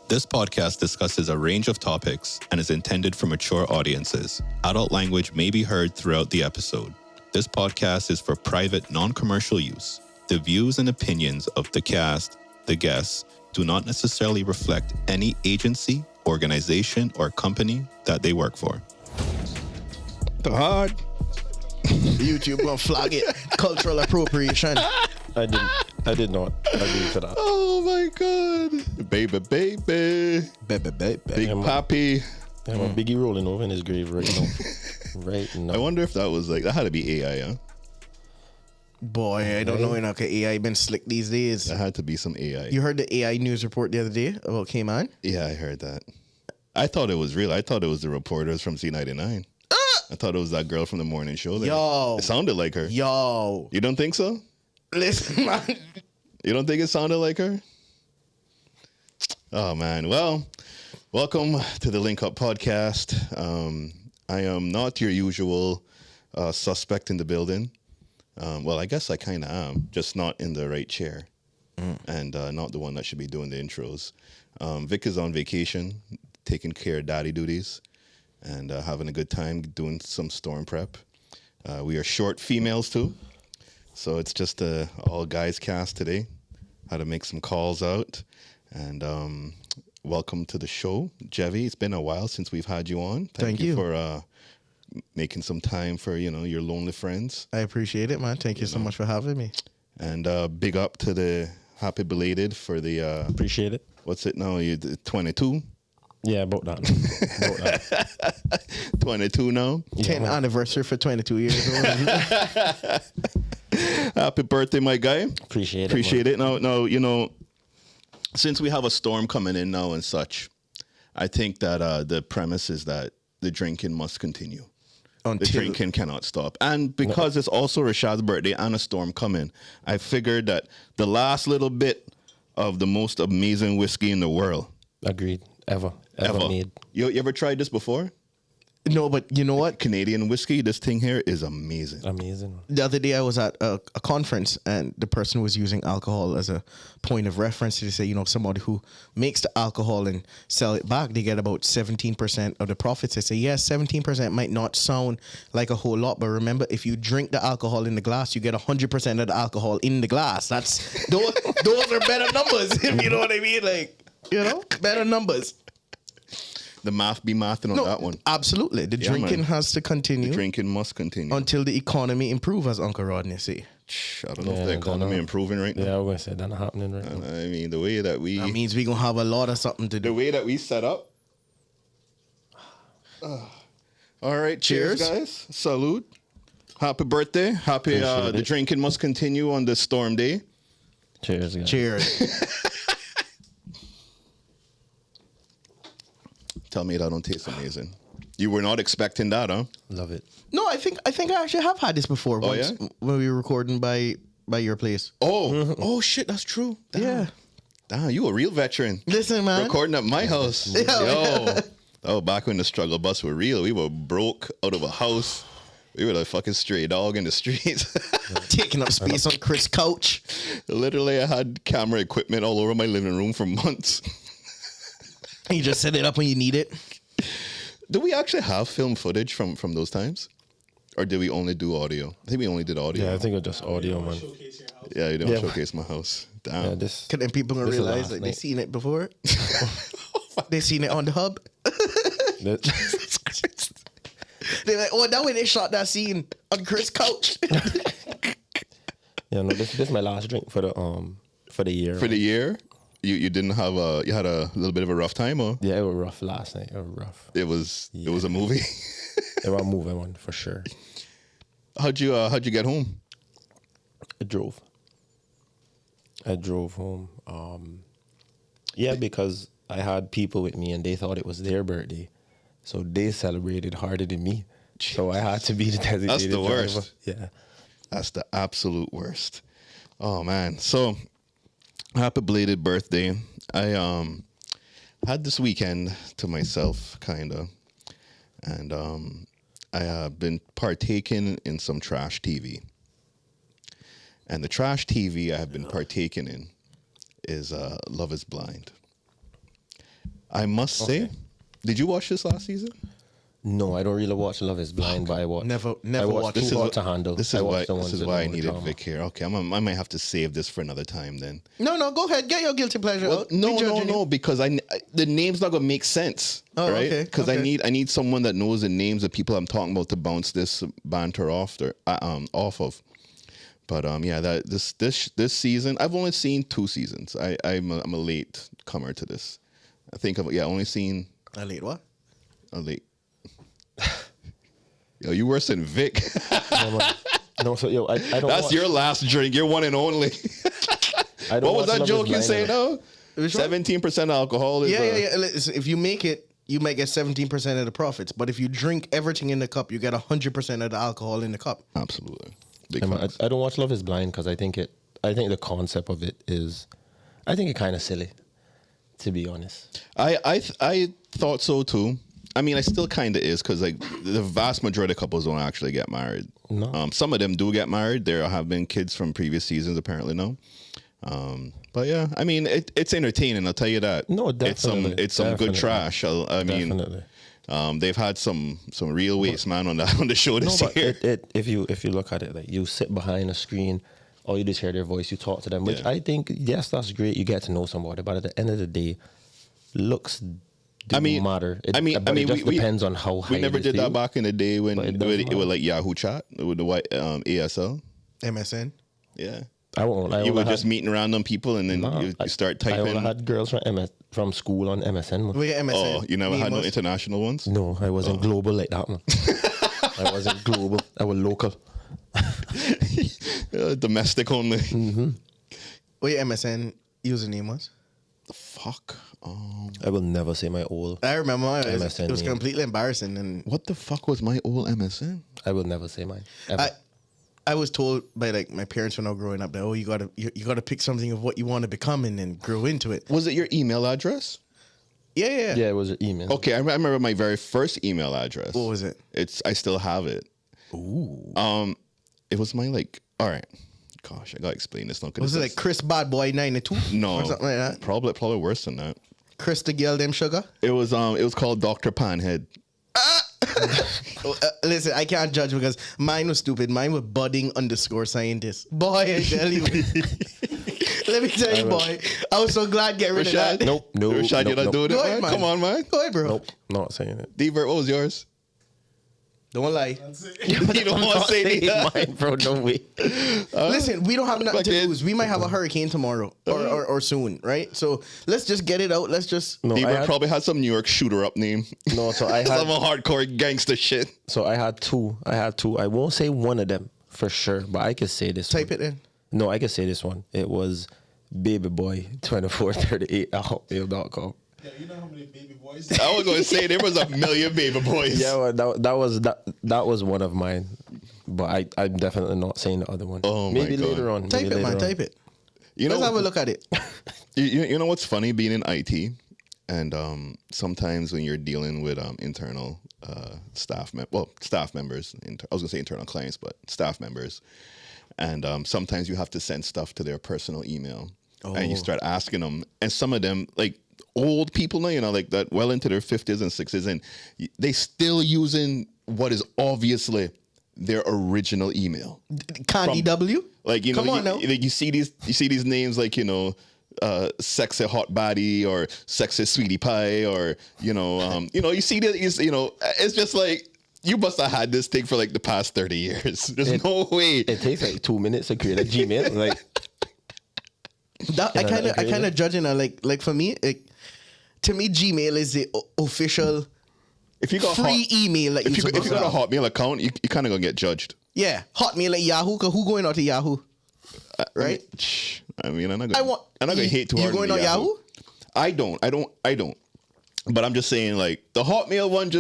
This podcast discusses a range of topics and is intended for mature audiences. Adult language may be heard throughout the episode. This podcast is for private, non-commercial use. The views and opinions of the cast, the guests, do not necessarily reflect any agency, organization, or company that they work for. The hard. YouTube gonna flag it. Cultural appropriation. I did not agree to that. Oh my God. Baby. Big Papi. I have a Biggie rolling over in his grave right now. Right now. I wonder if that was that had to be AI, huh? Boy, I don't know enough. AI been slick these days. That had to be some AI. You heard the AI news report the other day about Cayman? Yeah, I heard that. I thought it was real. I thought it was the reporters from C99. I thought it was that girl from the morning show. Yo. It sounded like her. Yo. You don't think so? Listen, man. You don't think it sounded like her? Oh, man. Well, welcome to the Link Up Podcast. I am not your usual suspect in the building. Well, I guess I kind of am, just not in the right chair and not the one that should be doing the intros. Vic is on vacation, taking care of daddy duties and having a good time doing some storm prep. We are short females too, so it's just a all guys cast today. How to make some calls out. And welcome to the show, Jevy. It's been a while since we've had you on. Thank you for making some time for, your lonely friends. I appreciate it, man. Thank you so much for having me. And big up to the happy belated for the... Appreciate it. What's it now? You 22? Yeah, about that. 22 now? 10th anniversary for 22 years old. Happy birthday, my guy. Appreciate it. Now, since we have a storm coming in now and such, I think that the premise is that the drinking must continue. The drinking cannot stop. And because it's also Rashad's birthday and a storm coming, I figured that the last little bit of the most amazing whiskey in the world. Agreed. Ever made. You ever tried this before? No, but you know what? Canadian whiskey, this thing here is amazing. Amazing. The other day I was at a conference and the person was using alcohol as a point of reference to say, somebody who makes the alcohol and sell it back, they get about 17% of the profits. They say, yes, 17% might not sound like a whole lot, but remember, if you drink the alcohol in the glass, you get 100% of the alcohol in the glass. Those are better numbers, if you know what I mean. Better numbers. The math be mathing on that one. Absolutely. The drinking has to continue. The drinking must continue. Until the economy improves, as Uncle Rodney say. I don't know if the economy improving right now. Yeah, I was going to say that's not happening right now. I mean, the way that we... That means we're going to have a lot of something to do. The way that we set up. All right. Cheers, guys. Salute. Happy birthday. Happy... the drinking must continue on this storm day. Cheers, guys. Cheers. Tell me that don't taste amazing. You were not expecting that, huh? Love it. No, I think I actually have had this before. Once, when we were recording by your place. Oh shit, that's true. Damn. Yeah. Damn, you a real veteran. Listen, man. Recording at my house. Yeah. Yo. Back when the struggle bus were real. We were broke out of a house. We were like fucking stray dog in the streets. Taking up space on Chris' couch. Literally, I had camera equipment all over my living room for months. You just set it up when you need it. Do we actually have film footage from those times? Or did we only do audio? I think we only did audio. Yeah, I think it was just audio, man. Yeah, you don't showcase my house. Damn. Yeah, this... Because then people going to realize that they seen it before. They seen it on the hub. They're like, oh, that way they shot that scene on Chris' couch. Yeah, no, this is my last drink for the year. For the year? You didn't have you had a little bit of a rough time, or? Yeah, it was rough last night. It was rough. It was a movie. It was a movie one for sure. How'd you get home? I drove home. Yeah, because I had people with me and they thought it was their birthday, so they celebrated harder than me. Jesus. So I had to be the designated That's the driver. worst. Yeah, that's the absolute worst. Oh man, so. Happy belated birthday. I had this weekend to myself, kind of. And I have been partaking in some trash TV. And the trash TV I have been partaking in is Love is Blind. I must say, did you watch this last season? No, I don't really watch Love Is Blind, but I watch. Never I watched watched Too it. Hot to Handle. This I is watched the why. ones This is with why I all the needed drama. Vic here. Okay, I might have to save this for another time then. No, go ahead. Get your guilty pleasure. Well, out. We no, judging you. because the name's not gonna make sense, Oh, right? okay, Because okay. I need someone that knows the names of people I'm talking about to bounce this banter off of. But yeah, this season I've only seen 2 seasons. I'm a late comer to this. I think I've only seen I late what? a late. Yo, you worse than Vic. No, so yo, I don't. That's watch, your last drink. Your one and only. I don't What was watch that Love Is joke you Blind say anymore. though? Which one? 17% alcohol is Yeah. Listen, if you make it, you might get 17% of the profits. But if you drink everything in the cup, you get 100% of the alcohol in the cup. Absolutely. Big I, facts. I don't watch Love Is Blind because I think the concept of it is, I think it kind of silly, to be honest. I thought so too. I mean, I still kind of is because like the vast majority of couples don't actually get married. No. Some of them do get married. There have been kids from previous seasons, apparently. No. But yeah, I mean, it's entertaining. I'll tell you that. No, It's some definitely. good trash. I mean, Definitely. they've had some real waste man on the show No, this but year. if you look at it, like you sit behind a screen, or you just hear their voice, you talk to them, which Yeah. I think, yes, that's great. You get to know somebody, but at the end of the day, looks do I mean, matter. It just we depends on how high we never it is did to that you. back in the day when But it it doesn't was matter. like Yahoo Chat with the white ASL. MSN. Yeah, I won't. I you only were just had- meeting random people and then Nah, you start I typing. only had girls from school on MSN. We get MSN. Oh, you never had no Memos. international ones? No, I wasn't global like that, man. I wasn't global. I was local. Domestic only. What your MSN username was? Fuck. I will never say my old. I remember mine. MSN It was name. completely embarrassing, and What the fuck was my old MSN? I will never say mine. Ever. I was told by like my parents when I was growing up that you gotta pick something of what you want to become and then grow into it. Was it your email address? Yeah. yeah, it was an email. Okay, I remember my very first email address. What was it? I still have it. Ooh. It was my like. All right. Gosh, I gotta explain this now. 'cause Was it it's- like Chris Bad Boy 92? No, or something like that. Probably worse than that. Chris the girl them sugar. It was called Dr. Panhead. Listen, I can't judge because mine was stupid. Mine was budding_scientist. Boy, I tell you. Let me tell you, boy. I was so glad getting rid of Rashad? that. Nope. Rashad, you're not doing Go it, ahead, man? Come on, man. Go ahead, bro. Nope, not saying it. D-Bert, what was yours? Don't lie. You don't want to say that. mine, bro. No way. Listen, we don't have nothing to fucking- lose. We might have a hurricane tomorrow or soon, right? So let's just get it out. Let's just. No, I D-Bert had, probably had some New York shooter up name. no. So I Some had. hardcore gangster shit. So I had two. I won't say one of them for sure, but I could say this. Type one. it in. No, I could say this one. It was babyboy2438@hotmail.com. Yeah, you know how many baby boys? I was going to say there was a million baby boys. Yeah, well, that was one of mine, but I'm definitely not saying the other one. Oh, my maybe God. later on. Type maybe it, man. later on. Type it. You know, Let's have a look at it. You know what's funny being in IT, and sometimes when you're dealing with internal staff members. I was gonna say internal clients, but staff members, and sometimes you have to send stuff to their personal email, and you start asking them, and some of them like old people now, like that, well into their 50s and 60s, and they still using what is obviously their original email. Candy W. Like, Come on now. you see these names like, sexy hot baddie or sexy sweetie pie or, you see that, it's just like, you must have had this thing for like the past 30 years. There's no way. It takes like 2 minutes to create a Gmail. Like, That, I Can I kind of agree with judging her. Like for me, to me, Gmail is the official If you got free email that if you supposed got to a have. Hotmail account, you kind of gonna get judged. Yeah, Hotmail like Yahoo. Cause who going out to Yahoo? Right. I mean, I'm not gonna You- hate too you hard. going on Yahoo? I don't. But I'm just saying, like, the Hotmail one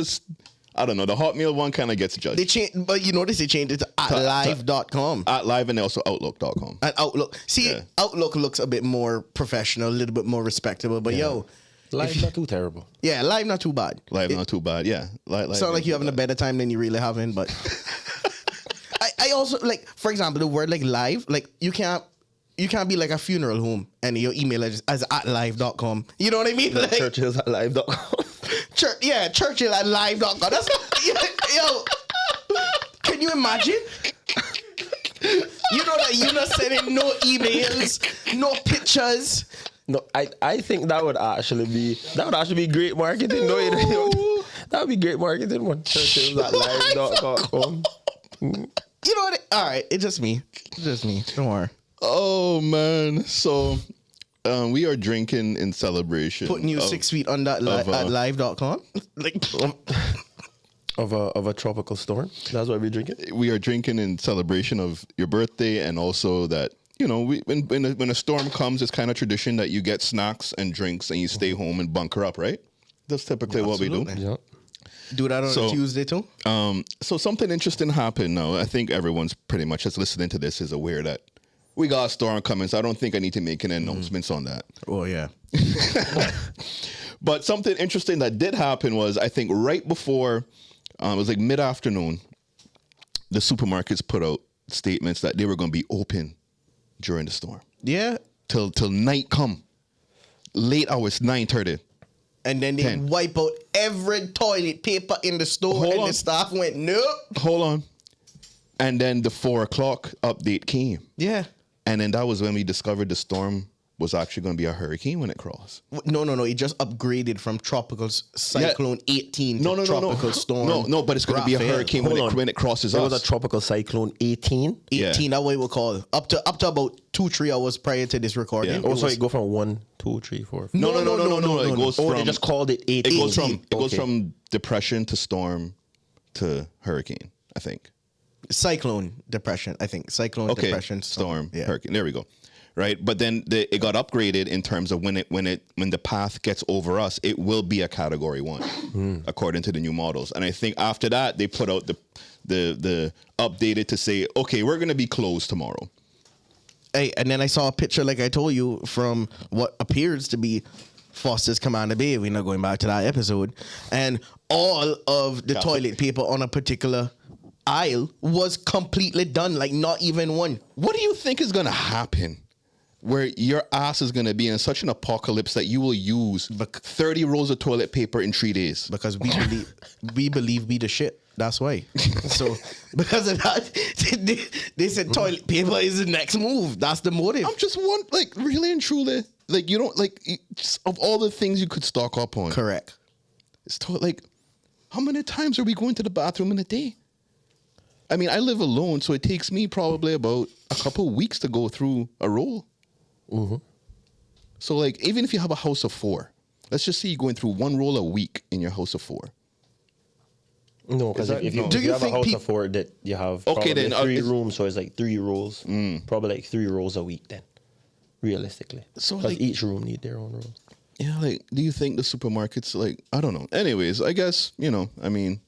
I don't know. The Hotmail one kind of gets judged. They changed, but you notice they changed it to @live.com. At live and also outlook.com. And Outlook. See, Yeah. Outlook looks a bit more professional, a little bit more respectable. But yo, life's not too terrible. yeah, live not too bad. Live not too bad. Yeah. It's not like you're having a better time than you really having, but I also like, for example, the word like live, like you can't you can't be like a funeral home and your email address is at live.com. You know what I mean? The Like, Churchill's at live.com. Churchill at live.com. That's yo. Can you imagine? You know that you're not sending no emails, no pictures. No, I think that would actually be great marketing. No, that would be great marketing. One Churchill's at live.com. You know what? All right, it's just me. Don't worry. Oh man, so we are drinking in celebration. Putting you of- 6 feet on that at live.com. Like, Of a tropical storm. That's what we're drinking. We are drinking in celebration of your birthday, and also that when a storm comes, it's kind of tradition that you get snacks and drinks and you stay home and bunker up, right? That's typically what we do. Absolutely. Yeah. do that on So- a Tuesday too. So something interesting happened now. I think everyone's pretty much just listening to this is aware that we got a storm coming, so I don't think I need to make any announcements on that. Oh yeah. But something interesting that did happen was, I think right before, it was like mid-afternoon, the supermarkets put out statements that they were going to be open during the storm Yeah. till night come, late hours, 9:30. And then they 10. wipe out every toilet paper in the store, Hold and on. the staff went, nope. Hold on. And then the 4:00 update came. Yeah. And then that was when we discovered the storm was actually going to be a hurricane when it crossed. No. It just upgraded from tropical cyclone 18 to tropical storm. No, but it's going to be a Raphael. hurricane Hold on. when it crosses There us. was a tropical cyclone 18. 18, that way we'll call it. Up to about 2-3 hours prior to this recording. Yeah. It Oh, so was- it go from 1, 2, 3, 4. No. It goes Oh, from, they just called it 18. it goes Okay. from depression to storm to hurricane, I think. cyclone depression, I think. Cyclone Okay, depression. storm, Yeah. hurricane. There we go. Right, but then it got upgraded in terms of when the path gets over us, it will be a Category 1, according to the new models. And I think after that they put out the updated to say, okay, we're gonna be closed tomorrow. Hey, and then I saw a picture, like I told you, from what appears to be Foster's Commander Bay. We're not going back to that episode. And all of the toilet paper on a particular aisle was completely done, like not even one. What do you think is gonna happen? Where your ass is going to be in such an apocalypse that you will use 30 rolls of toilet paper in 3 days. Because we believe we the shit. That's why. So because of that, they said toilet paper is the next move. That's the motive. I'm just really and truly, like, you don't, like, just of all the things you could stock up on. Correct. It's like, how many times are we going to the bathroom in a day? I mean, I live alone, so it takes me probably about a couple weeks to go through a roll. Mm-hmm. So, like, even if you have a house of 4, let's just say you're going through one roll a week in your house of 4. No, because if you, Do if you you have a think house peop- of 4 that you have Okay, probably then, 3 it's- rooms, so it's like 3 rolls. Probably like 3 rolls a week then, realistically. So, Because like- each room need their own rolls. Yeah, like, do you think the supermarkets, like, I don't know. Anyways, I guess, I mean,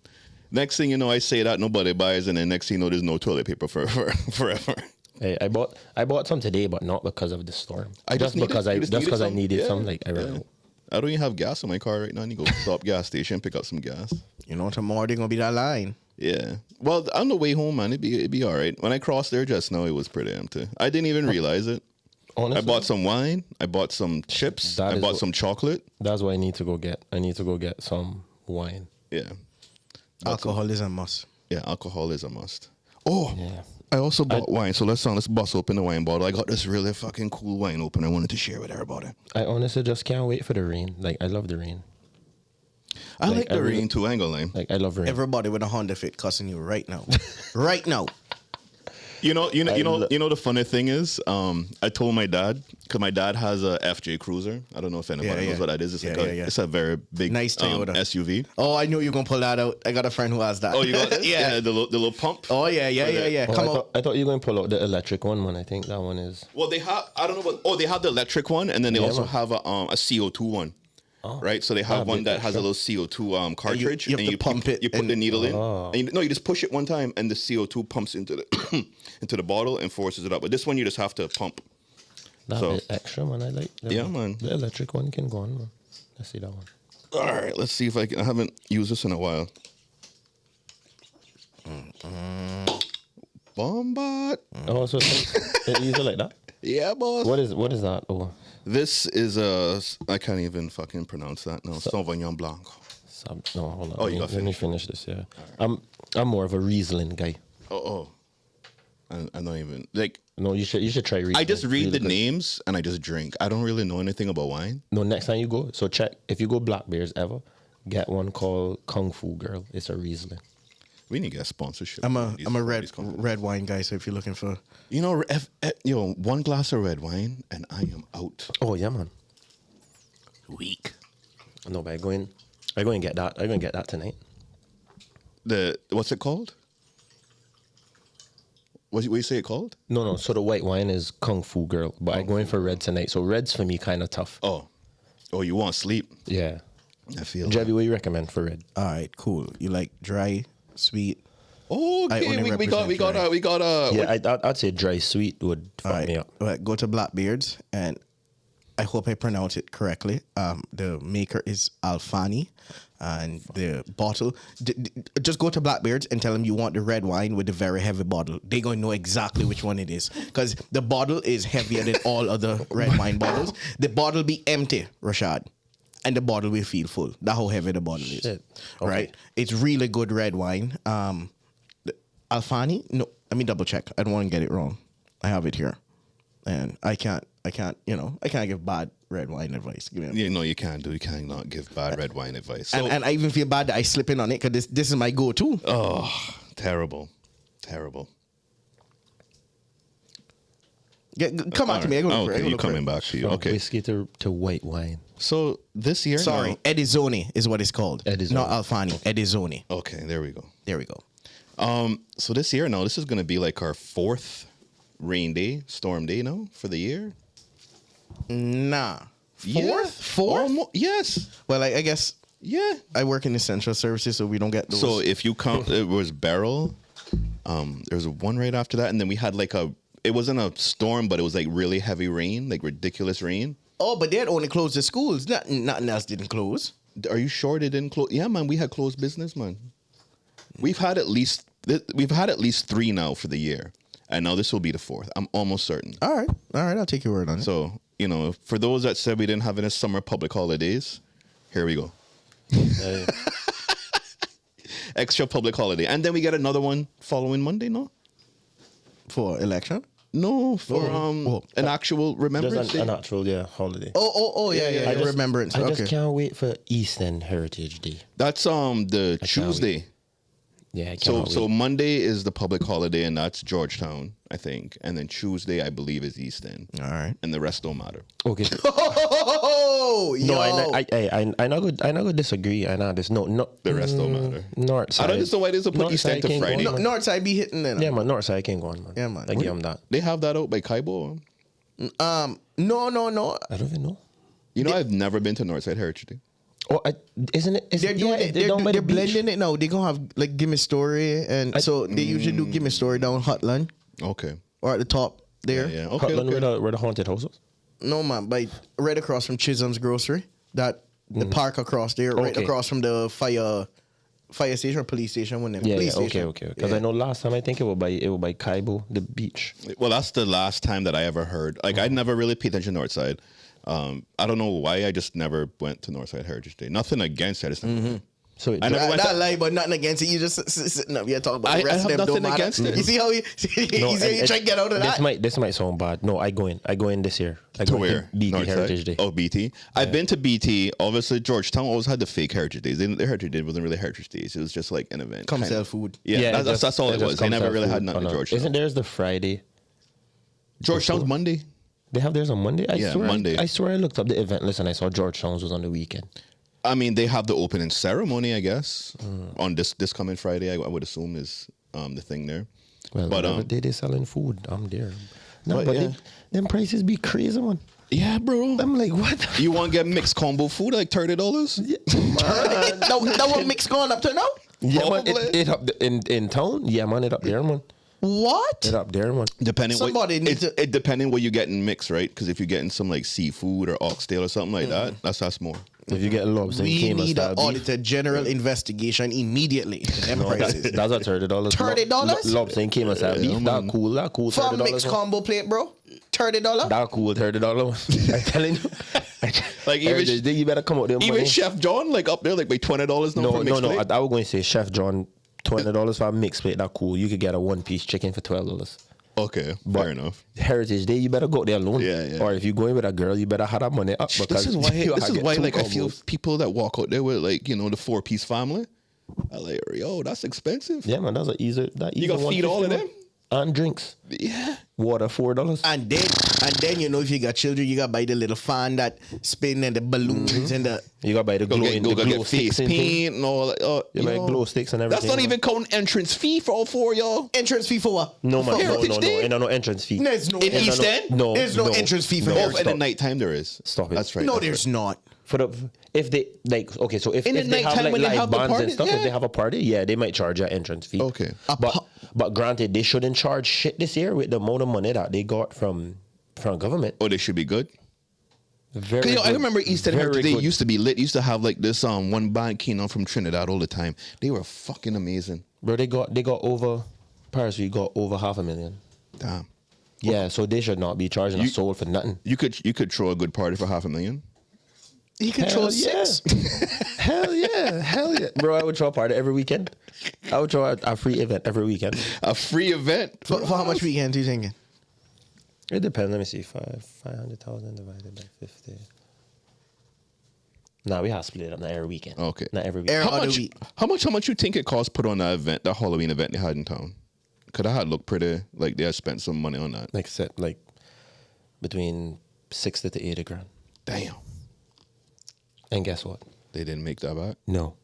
next thing you know, I say that nobody buys, and then next thing you know, there's no toilet paper for forever. Hey, I bought some today, but not because of the storm. I just needed- because you I just just needed because I some? needed Yeah. some. Like I ran Yeah. out. I don't even have gas in my car right now. I need to go stop gas station, pick up some gas. You know, tomorrow they're gonna be that line. Yeah. Well, on the way home, man, it'd be all right. When I crossed there just now, it was pretty empty. I didn't even realize it. Honestly, I bought some wine. I bought some chips. That I is bought what- some chocolate. That's what I need to go get. I need to go get some wine. Yeah. Alcohol is a must. Yeah, alcohol is a must. Oh, Yeah. I also bought wine. So let's bust open the wine bottle. I got this really fucking cool wine open. I wanted to share with everybody. I honestly just can't wait for the rain. Like I love the rain. I like the I really- rain too. I ain't gonna lie. Like I love rain. Everybody with a Honda Fit cussing you right now. Right now. You know the funny thing is, I told my dad, because my dad has a FJ Cruiser. I don't know if anybody Yeah, knows yeah. what that is. It's Yeah, like yeah, yeah. it's a very big Nice Toyota. SUV. Oh, I knew you were gonna pull that out. I got a friend who has that. Oh, you got this? Yeah. The little pump. Oh yeah. Oh, Come I, on. thought you were going to pull out the electric one, man. I think that one is. Well, they have, I don't know what, they have the electric one, and then they also man. have a CO2 one. Right, so they have Ah, one bit that has a extra. little CO2 cartridge, you have to pump it You put and- the needle in, Oh. and you just push it one time, and the CO2 pumps into the into the bottle and forces it up. But this one you just have to pump. That So- bit extra, man. I like. That Yeah, one. man. The electric one can go on, man. Let's see that one. All right, let's see if I haven't used this in a while. Bombard. Oh, so it's easy like that. Yeah, boss. What is that? Oh, This is I can't even fucking pronounce that. No, Sauvignon Blanc. no, hold on. Oh, you let got me finish this. Yeah, I'm more of a Riesling guy. Oh. I don't even like. No, you should try Riesling. I just read Really the good. names and I just drink. I don't really know anything about wine. No, next time you go, so check if you go Black Bears ever, get one called Kung Fu Girl. It's a Riesling. We need to get sponsorship. I'm from a these companies. red wine guy. So if you're looking for, You know, one glass of red wine and I am out. Oh yeah, man. Weak. No, but I go and get that. I'm going to get that tonight. What's it called? What you say it called? No. So the white wine is Kung Fu Girl, but I'm going for red tonight. So red's for me kind of tough. Oh, you want sleep? Yeah. I feel. Jebby, what you recommend for red? all right, cool. You like dry, sweet. Oh, I okay. only We got Yeah, I'd say dry sweet would All fuck right, me up. all right, go to Blackbeard's, and I hope I pronounce it correctly. The maker is Alfani, and the bottle. Just go to Blackbeard's and tell them you want the red wine with the very heavy bottle. They're going to know exactly which one it is because the bottle is heavier than all other red wine bottles. The bottle be empty, Rashad, and the bottle will feel full. That's how heavy the bottle is. Shit. Okay. Right? It's really good red wine. Alfani? No, let me double check. I don't want to get it wrong. I have it here, and I can't. I can't give bad red wine advice. Give me a Yeah, no, you can't do. You cannot give bad red wine advice. So, and I even feel bad that I slip in on it because this is my go-to. oh, terrible. Come on to me. I go look for it. I Okay, go you look for coming it. back to you. From Okay. whiskey to white wine. So this year, Sorry, now- Edizoni is what it's called. Edizoni. Not Alfani. Edizoni. Okay, there we go. There we go. So this year, now this is going to be like our 4th rain day, storm day, now for the year. Nah. Yeah. Fourth? Yes. Well, I guess Yeah. I work in essential services, so we don't get those. So if you count, it was Beryl. There was one right after that, and then we had like it wasn't a storm, but it was like really heavy rain, like ridiculous rain. oh, but they had only closed the schools. Nothing else didn't close. Are you sure they didn't close? Yeah, man, we had closed business, man. We've had at least 3 now for the year, and now this will be the 4th. I'm almost certain. All right. I'll take your word on it. So for those that said we didn't have any summer public holidays, here we go. Extra public holiday, and then we get another one following Monday. No, For election? no, for Oh. an actual Remembrance Just Day. an actual holiday. Oh, yeah. I just, Remembrance. I Okay. just can't wait for Eastern Heritage Day. That's the can't Tuesday. Yeah, I So cannot so wait. Monday is the public holiday, and that's Georgetown, I think, and then Tuesday I believe is Easton, All right. and the rest don't matter. Okay. Oh, yo. No, I not go disagree. I know this. No, The rest don't matter. North side. I don't understand why they put Eastern to Friday. No, Northside be hitting then. Yeah, man. North side can't go on, man. Yeah, man. I give them that. They have that out by Kaibo. No. I don't even know. I've never been to Northside Heritage Day. Oh, isn't it? They're doing it. They're blending it now. They're gonna have like Gimme Story, and so they usually do Gimme Story down Hotland Okay. or at the top there. Yeah. Okay. Hotland okay. where the haunted house was. No man, by right across from Chisholm's Grocery, the park across there, right Okay. across from the fire station or police station. When Yeah, police okay. station. Because I know last time I think it was by Kaibo, the beach. Well, that's the last time that I ever heard. Like, I never really paid attention to Northside. I don't know why. I just never went to Northside Heritage Day. Nothing against it. I just never went. So I never went Not to- lie, but nothing against it. You just sitting up here talking about I the rest have of them. Don't nothing matter. against it. You see how you try to get out of that? This might sound bad. No, I go in this year. I To go where? BT Northside? Heritage Day. Oh, BT. I've been to BT. Obviously, Georgetown always had the fake Heritage Days. The Heritage Day wasn't really Heritage Days. It was just like an event. Come kinda. sell food. Yeah, that's all it just was. They comes never out really food had nothing on to a- Georgetown. Isn't theirs the Friday? Georgetown's Monday. They have theirs on Monday? Yeah, Monday. I swear I looked up the event list and I saw Georgetown's was on the weekend. I mean, they have the opening ceremony, I guess, on this coming Friday. I would assume is the thing there. Well, But, whatever day they selling food, I'm there. No, but but yeah. them prices be crazy, man. Yeah, bro. I'm like, what? the You want to get mixed combo food like $30? that one mix going up to now? Yeah, man, Probably. it up in town. Yeah, man, it up there, man. What? It up there, man. Depending Somebody needs to- it depending what you getting mixed, right? Because if you're getting some like seafood or oxtail or something like that, that's more. If you get lobster and We Cayman need style an beef, auditor general investigation immediately. Them prices. that's a $30. $30? Lobster and Cayman style beef. man. That cool. For a $30. mixed combo plate, bro. $30. That cool $30. I'm telling you. Like, even Heritage Day, you better come out there with Even money. Chef John, like up there, like by $20 now No, for a no, mixed no. plate? I was going to say Chef John, $20 for a mixed plate. That cool. You could get a one-piece chicken for $12. Okay, fair enough. Heritage Day, you better go there alone. Yeah, yeah. Or if you're going with a girl, you better have that money up because This is why. you This is get why. two Like, I feel combos. people that walk out there with like, you know, the 4-piece family. I like, yo, that's expensive. Yeah, man, that's an easy. You gotta feed all of them. and drinks. Yeah. Water $4. And then you know, if you got children, you got to buy the little fan that spin and the balloons and the. You got to buy the Go glow, get, the go glow get face sticks and things. paint and all that. You buy glow sticks and That's everything. not even counting entrance fee for all four, y'all. Entrance fee for what? No, man, For no, Heritage no, Day? ain't no entrance fee. There's no In entrance- East End? No, There's no entrance fee for Oh, Heritage and Day. at nighttime there is. Stop it. That's right. No, that's there's right. not. For the if they like okay, so if In the they have nighttime like when they live have the bands party, and stuff, yeah. if they have a party, yeah, they might charge you an entrance fee. Okay. But granted, they shouldn't charge shit this year with the amount of money that they got from government. Oh, they should be good. Very. Cause, yo, I good. remember East End Very Heritage Day good. used to be lit. Used to have like this one band came on from Trinidad all the time. They were fucking amazing. Bro, they got over Paris. We got over 500,000. Damn. Yeah, so they should not be charging a soul for nothing. You could throw a good party for 500,000. He controls Hell yeah. 6. Hell yeah, bro! I would throw a party every weekend. I would throw a free event every weekend. A free event For how much weekend are you thinking? It depends. Let me see. 500,000 divided by 50. Nah, we have to split it up. Not every weekend. Okay. Not every weekend. Every How other much? week. How much you think it cost put on that event, that Halloween event they had in town? Could I had looked pretty like they had spent some money on that. Like between 60 to 80 grand. Damn, And guess what? they didn't make that back. No.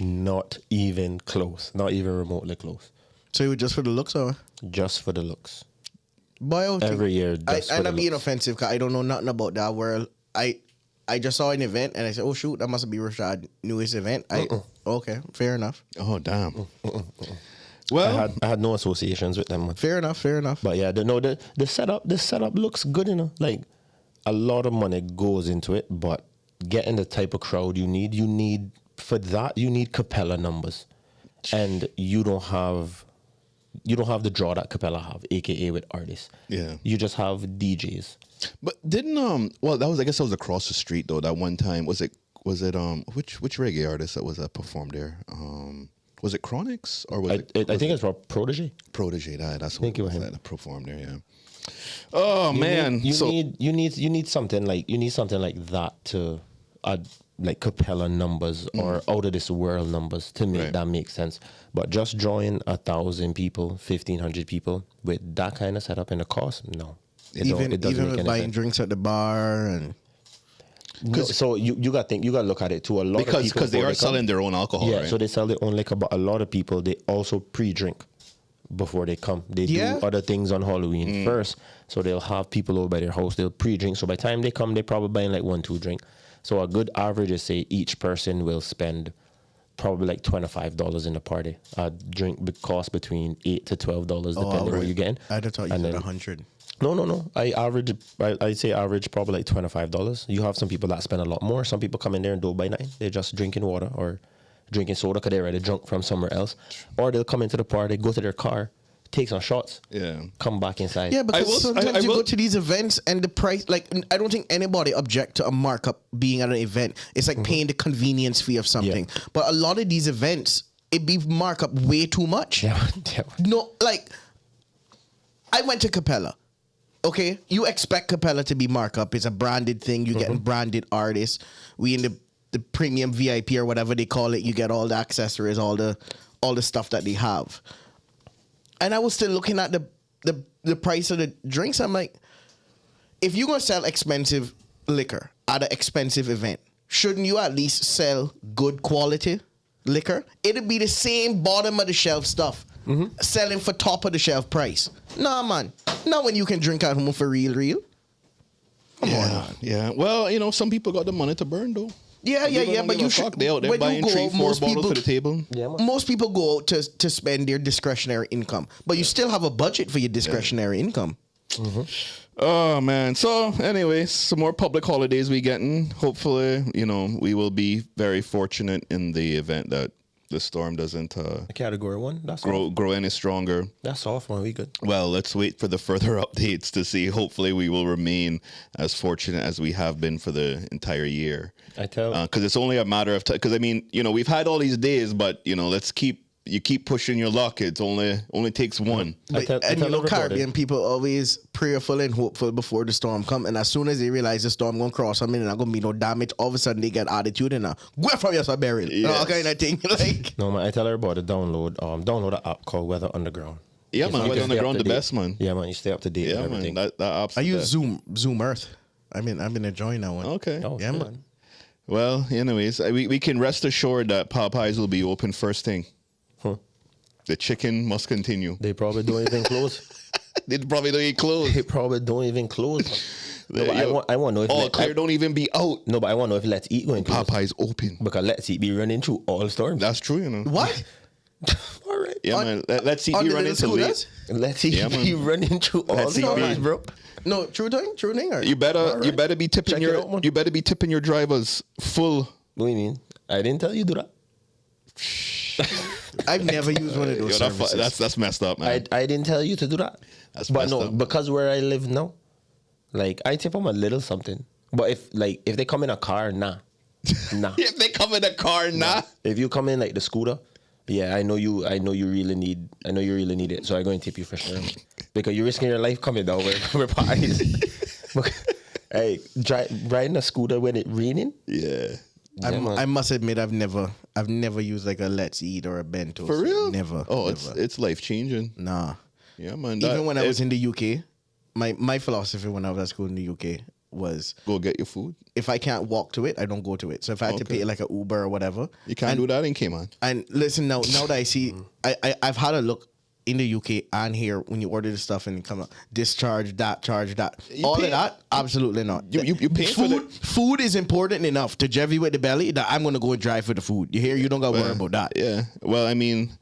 Not even close. Not even remotely close. So you were just for the looks, or? Just for the looks. Boy, I would think- Every year, just for I'm the not being looks. offensive because I don't know nothing about that world. I just saw an event and I said, oh shoot, that must be Rashad newest event. Okay, fair enough. Oh damn. Well, I had no associations with them. Fair enough. But yeah, the setup looks good, you know. Like a lot of money goes into it, but getting the type of crowd you need for that, you need Capella numbers. And you don't have the draw that Capella have, aka with artists. Yeah. You just have DJs. but didn't well I guess that was across the street though. That one time was it which reggae artist that was performed there? Was it Chronix or was it? I think it's Rob Protege. Protege. That's think it was him. that performed there. Yeah. Oh man. You need something like that to add like Capella numbers or out of this world numbers to make Right. that make sense. But just drawing 1,000 people, 1,500 people with that kind of setup and the cost, no. It doesn't Even make with any buying sense. drinks at the bar and No, so you got to look at it too. A lot of people because they before are come- selling their own alcohol, Yeah, right? so they sell their own liquor, but a lot of people they also pre-drink before they come. They Yeah. do other things on Halloween first, so they'll have people over by their house. They'll pre-drink. So by the time they come, they probably buying like 1-2 drink. So a good average is say each person will spend probably like $25 in the party. A drink would cost between $8 to $12 depending what you're getting. I'd have thought you And said then- 100. No. I'd say average probably like $25. You have some people that spend a lot more. Some people come in there and don't buy nothing. They're just drinking water or drinking soda because they're already drunk from somewhere else. Or they'll come into the party, go to their car, take some shots, Yeah. come back inside. Yeah, because will- sometimes I you will- go to these events and the price, like, I don't think anybody object to a markup being at an event. It's like paying the convenience fee of something. But a lot of these events, it be markup way too much. Yeah. No, like, I went to Capella. Okay, you expect Capella to be markup. It's a branded thing. You're getting branded artists. We in the premium VIP or whatever they call it. You get all the accessories, all the stuff that they have. And I was still looking at the price of the drinks. I'm like, if you're gonna sell expensive liquor at an expensive event, shouldn't you at least sell good quality liquor? It'd be the same bottom of the shelf stuff. Selling for top of the shelf price. Nah, man. Not when you can drink at home for real. Yeah. Well, some people got the money to burn though. Yeah. People don't But give you a should. fuck. They out there when you buying go 3-4 out, most bottles people- to the table. Yeah, man. Most people go out to spend their discretionary income, but you still have a budget for your discretionary income. Oh man. So anyway, some more public holidays we getting. Hopefully, we will be very fortunate in the event that the storm doesn't Category 1. That's all. grow any stronger. That's all for we good. Well, let's wait for the further updates to see. Hopefully, we will remain as fortunate as we have been for the entire year. I tell. Because it's only a matter of time. Because I mean, we've had all these days, but let's keep pushing your luck. It's only takes one. I tell everybody. Caribbean people always prayerful and hopeful before the storm come, and as soon as they realize the storm gonna cross, I mean, not gonna be no damage. All of a sudden, they get attitude and go from your burial, all kind of thing. Like, No, man, I tell everybody to download an app called Weather Underground. Yeah, man. You Weather can stay Underground, up the to best, date. man. Yeah, man, you stay up to date Yeah, with everything. man. That app's I the use best. Zoom Earth. I've been enjoying that one. Okay. Oh, Yeah, shit. man. Well, anyways, we can rest assured that Popeyes will be open first thing. Huh. The chicken must continue. They probably don't even close. They probably don't get closed. They probably don't even close. No, but Yo, I want to know if All clear don't even be out. No, but I want to know if Let's Eat going close. Popeyes open. Because Let's Eat be running through all storms. That's true, What? all right. Yeah, On- man. Let's see on you the run little into late. scooters? Let's Eat Yeah, be man. running through all Let's Eat storms, be- bro. No, true thing. Or? You better Alright. be tipping Check it out, man. you better be tipping your drivers full. What do you mean? I didn't tell you to do that. I've never used one of those Yo, services. that's messed up, man. I didn't tell you to do that. That's but messed no, up. because where I live now, like I tip them a little something. But if they come in a car, nah. If they come in a car, nah. If you come in like the scooter, yeah, I know you really need it. So I'm going to tip you for sure. Because you're risking your life coming down with pies. Hey, riding a scooter when it raining? Yeah. Man. I must admit, I've never used like a Let's Eat or a bento. For real? Never. Oh, never. it's life changing. Nah. Yeah, man. Even when I was in the UK, my philosophy when I was at school in the UK was Go get your food. if I can't walk to it, I don't go to it. So if I had to Okay. pay like an Uber or whatever, You can't do that in Cayman. And listen, now that I see, I've had a look in the UK and here when you order the stuff and it come up, this charge, that. You All pay- of that, absolutely not. You pay for food. Food is important enough to Jevy with the belly that I'm gonna go and drive for the food. You hear? You don't got to worry about that. Yeah. Well, I mean,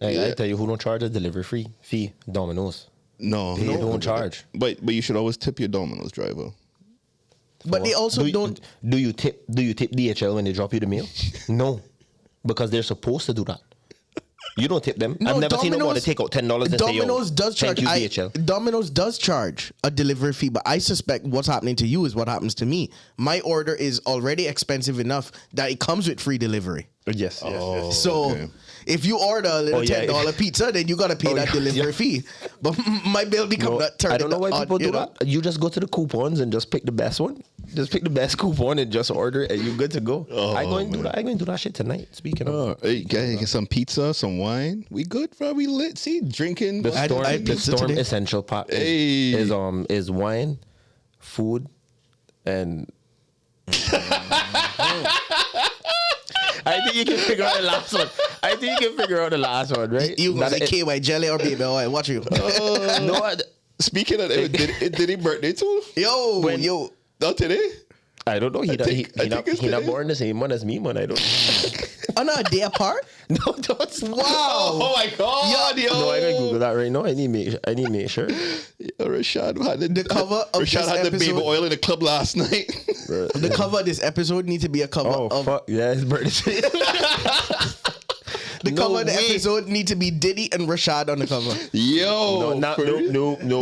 Hey, Yeah. I tell you who don't charge a delivery fee? Domino's. no. They don't charge. But you should always tip your Domino's driver. But they also do don't. Do you tip DHL when they drop you the meal? No, because they're supposed to do that. You don't tip them. No, I've never seen nobody Domino's- take out $10 and say, "Yo, Domino's does charge. thank you, DHL." Domino's does charge a delivery fee, but I suspect what's happening to you is what happens to me. My order is already expensive enough that it comes with free delivery. Yes. So okay. if you order a little Oh, yeah. $10 pizza, then you gotta pay Oh, that yeah, delivery yeah. fee. But my bill become No, that. I don't know why people do that. You just go to the coupons and just pick the best one. Just pick the best coupon and just order it, and you're good to go. I'm going to do that. I'm going to do that shit tonight. Speaking of Hey, get some pizza, some wine. We good, bro. We lit. See, drinking. the I- storm, I the pizza storm today. essential pack Hey. is wine, food, and. I think you can figure out the last one. Right? You gonna That say it- KY jelly or baby oil? Watch you. No, Speaking of that, did he birthday too? yo. Not today. I don't know. I think it's He not today. born the same month as me, man. I don't. Oh no, a day apart. No, don't. Wow. Oh my God, yo. No, I gotta Google that right now. I need to make sure. Yo, Rashad had The cover of Rashad this had the baby episode- oil in the club last night. The cover of this episode need to be a cover Oh of fuck yeah, his birthday. the no cover of the way. episode need to be Diddy and Rashad on the cover. Yo, for real? no.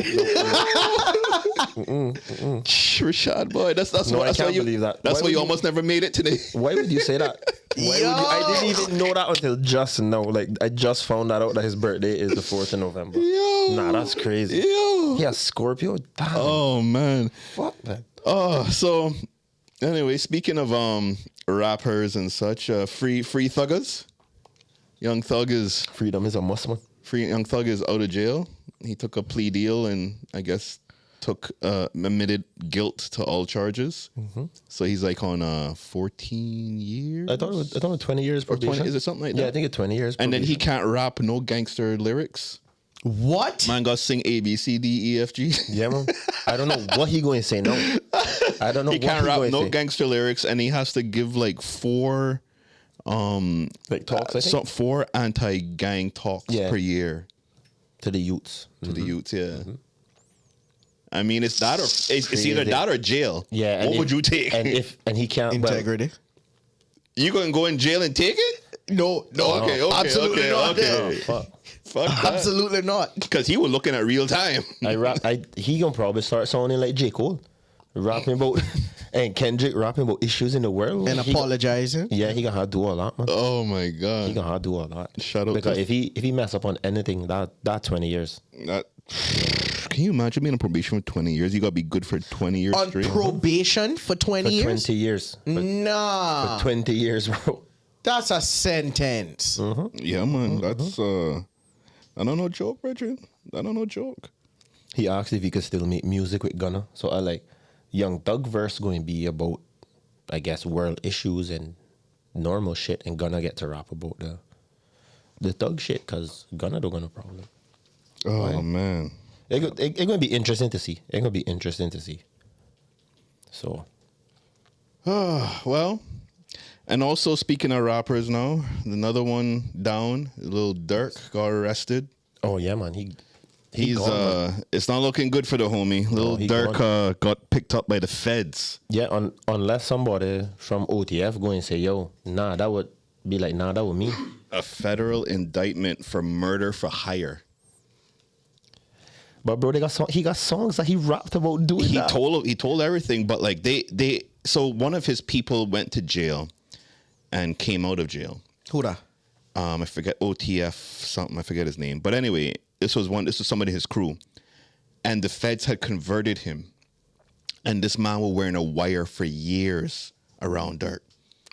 Rashad boy, that's No, why I can't you believe that. That's Why why would you you- almost never made it today. Why would you say that? Why would you? I didn't even know that until just now. Like I just found that out that his birthday is the 4th of November. Yo, Nah, that's crazy. Yo, Yeah, Scorpio. Damn. oh man. Fuck man. Oh, so anyway, speaking of rappers and such, free Thuggers. Young Thug is Freedom is a must, man. Young Thug is out of jail. He took a plea deal and I guess admitted guilt to all charges. So he's like on 14 years. I thought it was 20 years Or 20 probation. is it something like Yeah, that? I think it's 20 years. And then he probation. can't rap no gangster lyrics. What? Man got sing A B C D E F G. Yeah, man. I don't know what he going to say now. I don't know He what can't he rap going to no say. gangster lyrics, and he has to give like four Like talks, I think, 4 anti-gang talks Yeah. per year to the youths. to the youths. Yeah. I mean, it's that or it's either Crazy. that or jail. Yeah. and What if- would you take? And he can't. well, Integrity. You gonna go in jail and take it? No, Okay, absolutely not. okay. Fuck. Fuck that. Absolutely not. Because he was looking at real time. He gonna probably start sounding like J. Cole, rapping about and Kendrick rapping about issues in the world. And apologizing. Yeah, he gonna have to do all that, man. Oh my He god. gonna have to do all that. Shout out because to- if he mess up on anything, that 20 years. That, can you imagine being on probation for 20 years? You gotta be good for 20 years On straight. probation for 20 For years? 20 years. Nah. 20 years, bro. That's a sentence. Yeah, man. That's I don't know joke, Richard. I don't know joke. He asked if he could still make music with Gunna. So I like Young Thug verse going to be about, I guess, world issues and normal shit, and Gunna get to rap about the thug shit because Gunna don't got no problem. Oh man. It's going to be interesting to see. It's going to be interesting to see. So Well, and also speaking of rappers now, another one down, Lil Durk got arrested. oh yeah, man, He's gone, man. it's not looking good for the homie. Lil he Durk got picked up by the feds. Yeah, unless somebody from OTF go and say, yo, nah, that would be like, nah, that would me. A federal indictment for murder for hire. But bro, he got songs that he rapped about doing He that. told everything, but like they so one of his people went to jail and came out of jail. Who da? I forget OTF something. I forget his name. But anyway, this was somebody in his crew, and the feds had converted him, and this man was wearing a wire for years around Dirk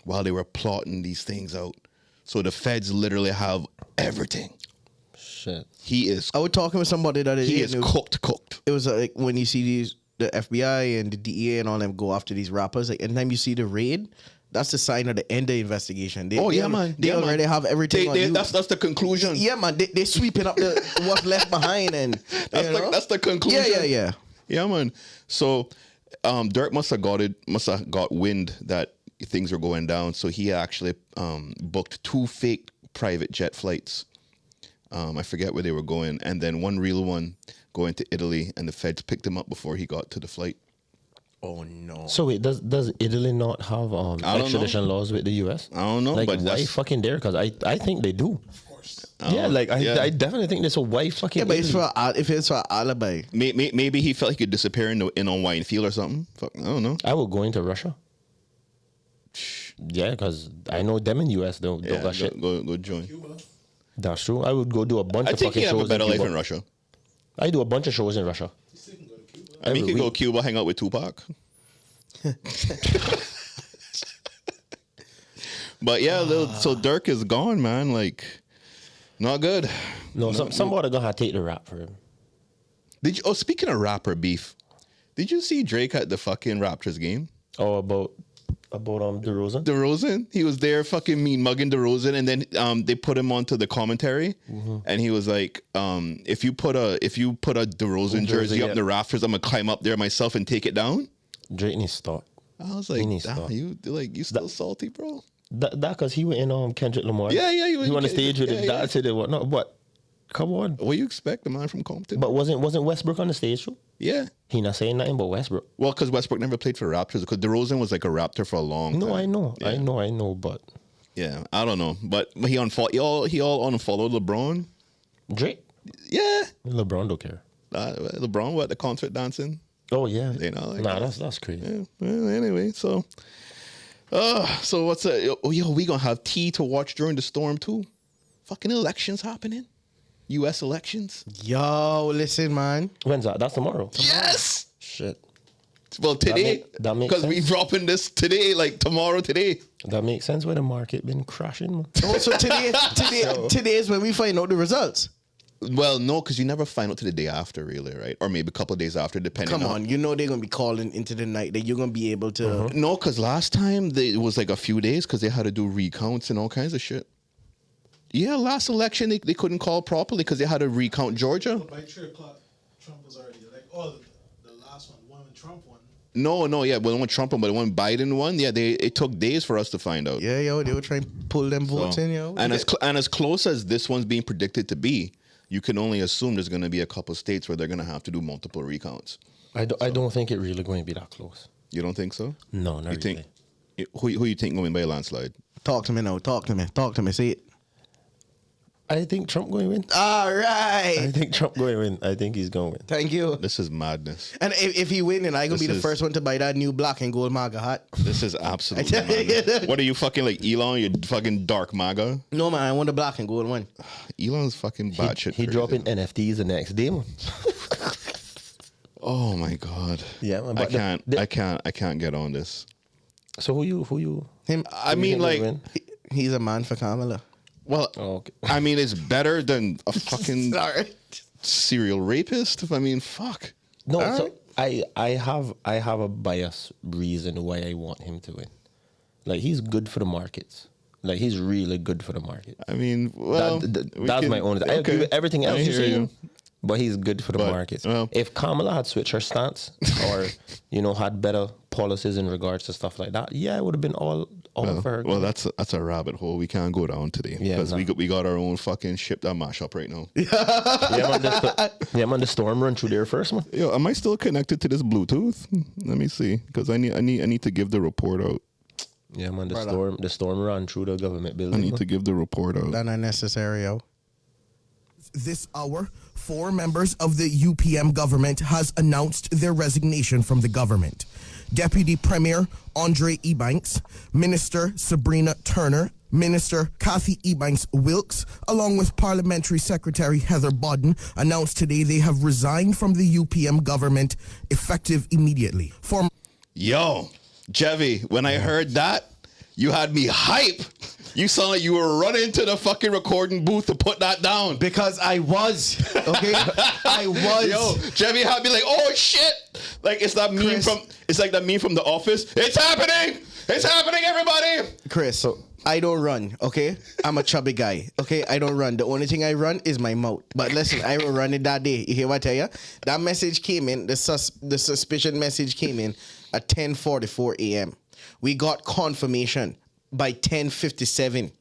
while they were plotting these things out. So the feds literally have everything. Shit. He is I was talking with somebody that he is cooked. It was like when you see the FBI and the DEA and all them go after these rappers, like anytime you see the raid, that's the sign of the end of the investigation. They, Oh they yeah, al- man. They Yeah, man. already have everything on you. That's the conclusion. Yeah, man. They sweeping up what's left behind, and That's the conclusion. Yeah. Yeah, man. So Dirk must have got wind that things were going down. So he actually booked 2 fake private jet flights. I forget where they were going, and then one real one going to Italy, and the feds picked him up before he got to the flight. Oh no. So wait, does Italy not have don't extradition laws with the US? I don't know, Like, but why that's- fucking there? Because I think they do. Of course. Yeah, like yeah. I definitely think there's a why fucking. Yeah, but it's Italy. if it's for alibi. Maybe he felt he could disappear in on wine field or something. Fuck, I don't know. I would go into Russia. Yeah, because I know them in US don't Yeah, got shit. go join. Cuba. That's true. I would go do a bunch I of think fucking he have a shows better in life Cuba. in Russia. I do a bunch of shows in Russia. You still can go to Cuba. I mean, he Every could go week. Cuba, hang out with Tupac. But yeah, so Dirk is gone, man. Like, not good. No, somebody gonna have to take the rap for him. Did you? Oh, speaking of rapper beef, did you see Drake at the fucking Raptors game? Oh, about DeRozan. DeRozan, he was there fucking mean mugging DeRozan, and then they put him onto the commentary, and he was like, if you put a DeRozan jersey up yeah. in the rafters, I'm gonna climb up there myself and take it down. Drake needs to stop. I was like, needs to damn, stop. you still salty, bro? That because he went in Kendrick Lamar. Yeah, he He on the stage with his yeah. dad said it whatnot. But come on. What you expect, the man from Compton? But wasn't Westbrook on the stage too? Yeah. He not saying nothing but Westbrook. Well, because Westbrook never played for Raptors, because DeRozan was like a Raptor for a long time. No, I know. Yeah. I know, but Yeah, I don't know, but he all unfollowed LeBron. Drake, Yeah, LeBron don't care. LeBron was at the concert dancing. Oh yeah. They not like nah, that. that's crazy. Yeah. Well, anyway, so what's we gonna have tea to watch during the storm too? Fucking elections happening. U.S. elections. Yo, listen, man. When's that? That's tomorrow. Yes. Shit. Well, today, that makes because we sense. dropping this today, like tomorrow, today. That makes sense where the market been crashing, man. Oh, so today is when we find out the results. Well, no, because you never find out to the day after, really, right? Or maybe a couple of days after, depending. Come on, you know they're gonna be calling into the night that you're gonna be able to. No, because last time it was like a few days because they had to do recounts and all kinds of shit. Yeah, last election they couldn't call properly because they had to recount Georgia. By 3 o'clock, Trump was already like, oh, the last one when Trump won. No, yeah, well, when Trump won, but when Biden won, yeah, it took days for us to find out. Yeah, yo, they were trying to pull them votes in, yo. And as close as this one's being predicted to be, you can only assume there's going to be a couple states where they're going to have to do multiple recounts. I don't think it really going to be that close. You don't think so? No, not You really. think who you think going to win by a landslide? Talk to me now. Talk to me. Talk to me. Say it. I think Trump going to win. All I right. think Trump going to win. I think he's going to win. Thank you. This is madness. And if he win, then I gonna This be the is- first one to buy that new black and gold MAGA hat. This is absolutely I tell you. madness. What are you fucking like Elon? You fucking dark MAGA? No man, I want the black and gold one. Elon's fucking batshit. He crazy. dropping NFTs the next day, man. Oh my god. Yeah, man. I But can't. I can't get on this. So who you? Him. I mean, think like, he'll win? He's a man for Kamala. well, Oh, okay. I mean, it's better than a fucking Sorry. serial rapist. I mean, fuck. No, All so I have a bias reason why I want him to win. Like he's good for the markets. Like he's really good for the market. I mean, well, we That's can- my own. I agree okay. with everything I else you're hear you. saying. But he's good for the But, markets. well- If Kamala had switched her stance or, had better policies in regards to stuff like that, yeah, it would have been all for her. Well, that's a rabbit hole we can't go down today Yeah, because no. we got our own fucking ship that mash up right now. yeah, man, the storm run through there first, man. Yo, am I still connected to this Bluetooth? Let me see, because I need to give the report out. Yeah, man, the storm run through the government I building. need man. to give the report out. That unnecessary, yo. This hour, 4 members of the UPM government has announced their resignation from the government. Deputy Premier Andre Ebanks, Minister Sabrina Turner, Minister Kathy Ebanks Wilkes, along with Parliamentary Secretary Heather Bodden, announced today they have resigned from the UPM government effective immediately. Yo, Jevy, when I heard that, you had me hype. You sound like you were running to the fucking recording booth to put that down. Because I was, okay? I was. Yo, Jevy had me like, oh shit! Like it's that meme Chris. it's like that meme from The Office. It's happening! It's happening, everybody! Chris, I don't run, okay? I'm a chubby guy, okay? I don't run. The only thing I run is my mouth. But listen, I will run it that day. You hear what I tell you? That message came in, the suspicion message came in at 10:44 a.m. We got confirmation by 10:57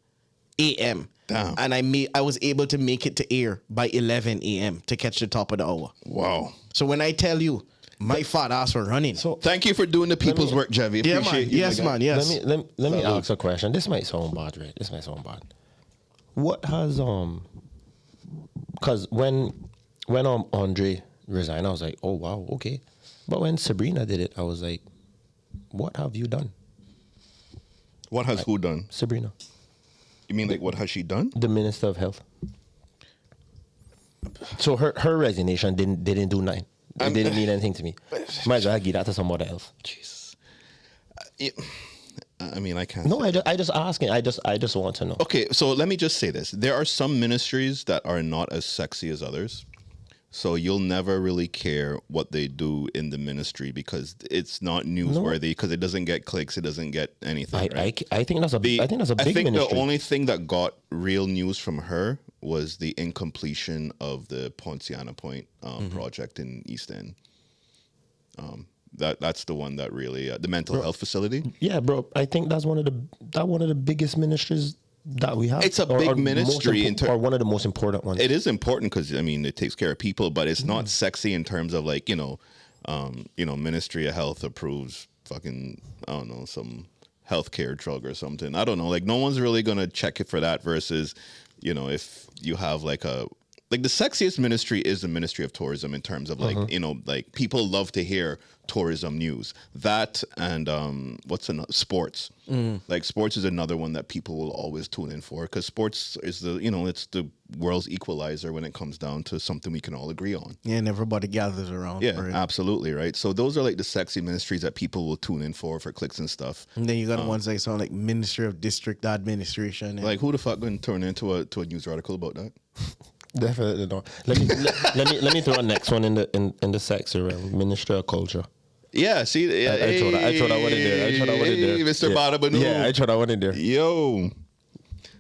a.m. Damn. And I was able to make it to air by 11 a.m. to catch the top of the hour. Wow. So when I tell you, my fat ass were running. Thank you for doing the people's work, Jevy. yeah, man. Appreciate you, Yes, my guy. man. Yes. Let me ask a question. This might sound bad, right? This might sound bad. What has because when Andre resigned, I was like, oh wow, okay. But when Sabrina did it, I was like, what have you done, What has who done? Sabrina, You mean like what has she done? the Minister of Health? So her resignation didn't do nothing. It didn't mean anything to me. Might as well give that to somebody else. Jesus. I mean, I can't. No, say. I just asking. I just want to know. Okay, so let me just say this. There are some ministries that are not as sexy as others. So you'll never really care what they do in the ministry because it's not newsworthy because it doesn't get clicks, it doesn't get anything. Right? I think that's a big ministry. the only thing that got real news from her was the incompletion of the Ponciana Point project in East End. That's the one that really the mental health facility. Yeah, bro. I think that's one of the biggest ministries that we have. It's a big ministry or one of the most important ones. It is important because I mean it takes care of people, but it's not sexy in terms of like Ministry of Health approves fucking I don't know some healthcare drug or something. I don't know. Like no one's really gonna check it for that. Versus, if you have like the sexiest ministry is the Ministry of Tourism in terms of like like people love to hear tourism news. That and what's another sports. Like sports is another one that people will always tune in for because sports is it's the world's equalizer when it comes down to something we can all agree on. Yeah, and everybody gathers around. Yeah, for it. absolutely, right? So those are like the sexy ministries that people will tune in for clicks and stuff. And then you got the ones that sound like Ministry of District Administration. And Like who the fuck going to turn into a news article about that? Definitely not. Let me throw a next one in the sexy realm. Ministry of Culture. Yeah, see, I throw that one in there. Mr. Yeah. Badabanu. Yeah, I throw that one in there. Yo.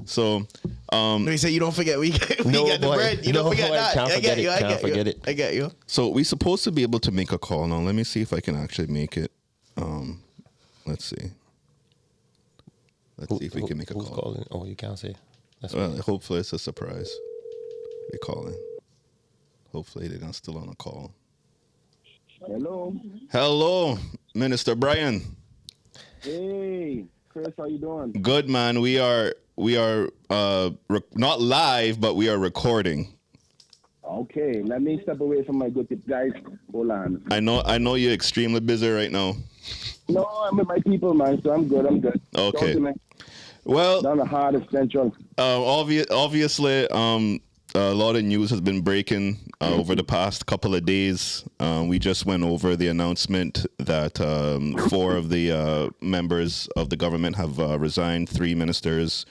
So, they say you don't forget we get the boy. bread. You No, don't forget boy, that. can't I get forget you. it, I can't get forget you. it. I get you. So we're supposed to be able to make a call now. Let me see if I can actually make it. Let's see. Let's see if we can make a Who's call. calling? Oh, you can't say. That's Well, hopefully it's a surprise. We're calling. Hopefully they're not still on a call. Hello. Hello, Minister Brian. Hey, Chris. How you doing? Good, man. We are not live, but we are recording. Okay, let me step away from my good tip, guys. Hold on. I know you're extremely busy right now. No, I'm with my people, man. So I'm good. Okay. Talk to me. Well, Down the hardest central. obviously, a lot of news has been breaking over the past couple of days. We just went over the announcement that 4 of the members of the government have resigned. 3 ministers.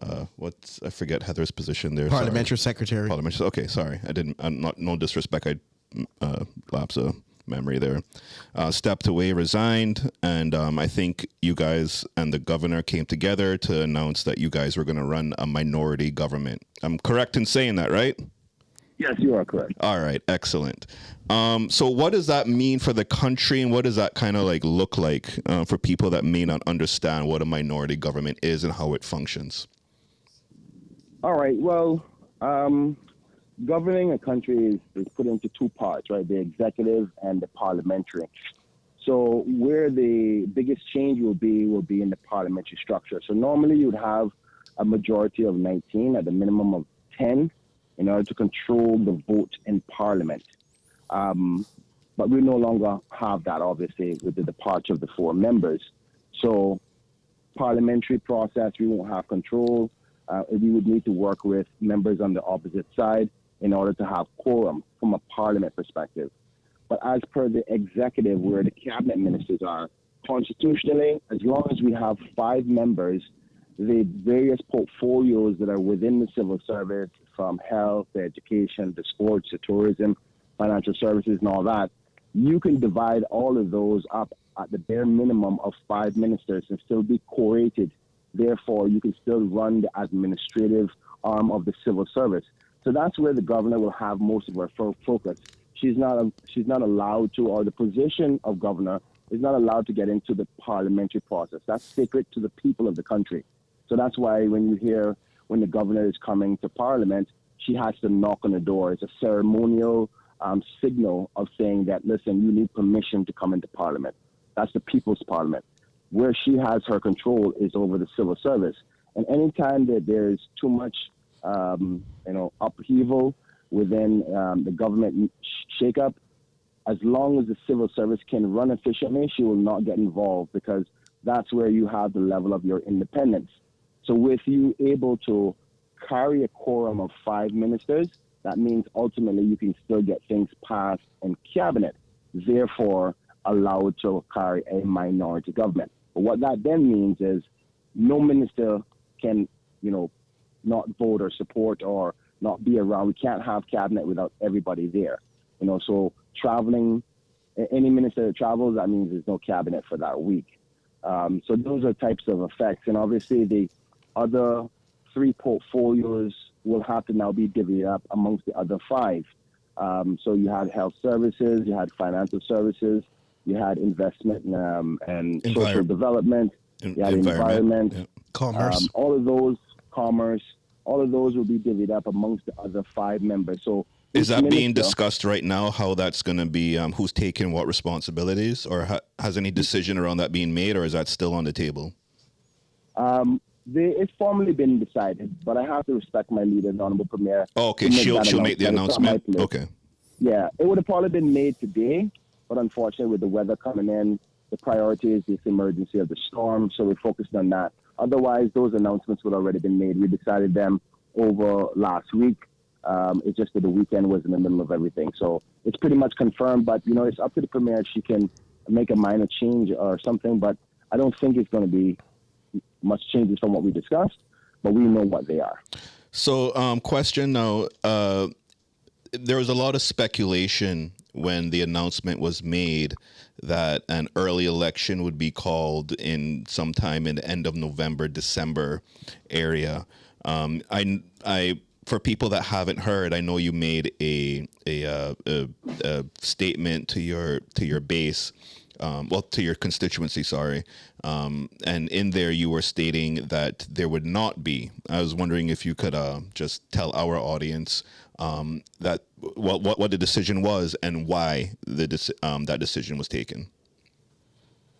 I forget Heather's position there. Parliamentary Sorry. secretary. Parliamentary. Okay, sorry. I'm not, no disrespect. I lapse of memory there. Stepped away, resigned, and I think you guys and the governor came together to announce that you guys were going to run a minority government. I'm correct in saying that, right? Yes, you are correct. All right, excellent. So what does that mean for the country, and what does that kind of like look like for people that may not understand what a minority government is and how it functions? All right. Well, governing a country is put into 2 parts, right? The executive and the parliamentary. So where the biggest change will be in the parliamentary structure. So normally you'd have a majority of 19 at the minimum of 10 in order to control the vote in parliament. But we no longer have that, obviously, with the departure of the 4 members. So parliamentary process, we won't have control. We would need to work with members on the opposite side in order to have quorum from a parliament perspective. But as per the executive, where the cabinet ministers are, constitutionally, as long as we have 5 members, the various portfolios that are within the civil service, from health to education to sports to tourism, financial services and all that, you can divide all of those up at the bare minimum of 5 ministers and still be co-rated. Therefore, you can still run the administrative arm of the civil service. So that's where the governor will have most of her focus. She's not allowed to, or the position of governor is not allowed to get into the parliamentary process. That's sacred to the people of the country. So that's why when you hear when the governor is coming to parliament, she has to knock on the door. It's a ceremonial signal of saying that, listen, you need permission to come into parliament. That's the people's parliament. Where she has her control is over the civil service. And anytime that there's too much, upheaval within the government shakeup, as long as the civil service can run efficiently, she will not get involved, because that's where you have the level of your independence. So with you able to carry a quorum of 5 ministers, that means ultimately you can still get things passed in cabinet, therefore allowed to carry a minority government. But what that then means is no minister can, not vote or support or not be around. We can't have cabinet without everybody there. So traveling, any minister that travels, that means there's no cabinet for that week. So those are types of effects. And obviously the other 3 portfolios will have to now be divvied up amongst the other 5. So you had health services, you had financial services, you had investment and social development, you had environment, commerce, all of those, commerce, all of those will be divvied up amongst the other 5 members. So is that being discussed right now, how that's going to be, who's taking what responsibilities, or has any decision around that being made, or is that still on the table? It's formally been decided, but I have to respect my leader, the Honorable Premier. Oh, okay, she'll make the announcement. Okay. Yeah, it would have probably been made today, but unfortunately with the weather coming in, the priority is this emergency of the storm, so we focused on that. Otherwise, those announcements would have already been made. We decided them over last week. It's just that the weekend was in the middle of everything. So it's pretty much confirmed, but, it's up to the Premier if she can make a minor change or something, but I don't think it's going to be much changes from what we discussed, but we know what they are. So question now, there was a lot of speculation when the announcement was made that an early election would be called in sometime in the end of November, December area. I for people that haven't heard, I know you made a statement to your base, to your constituency, sorry. And in there you were stating that there would not be. I was wondering if you could just tell our audience that what the decision was and why that decision was taken.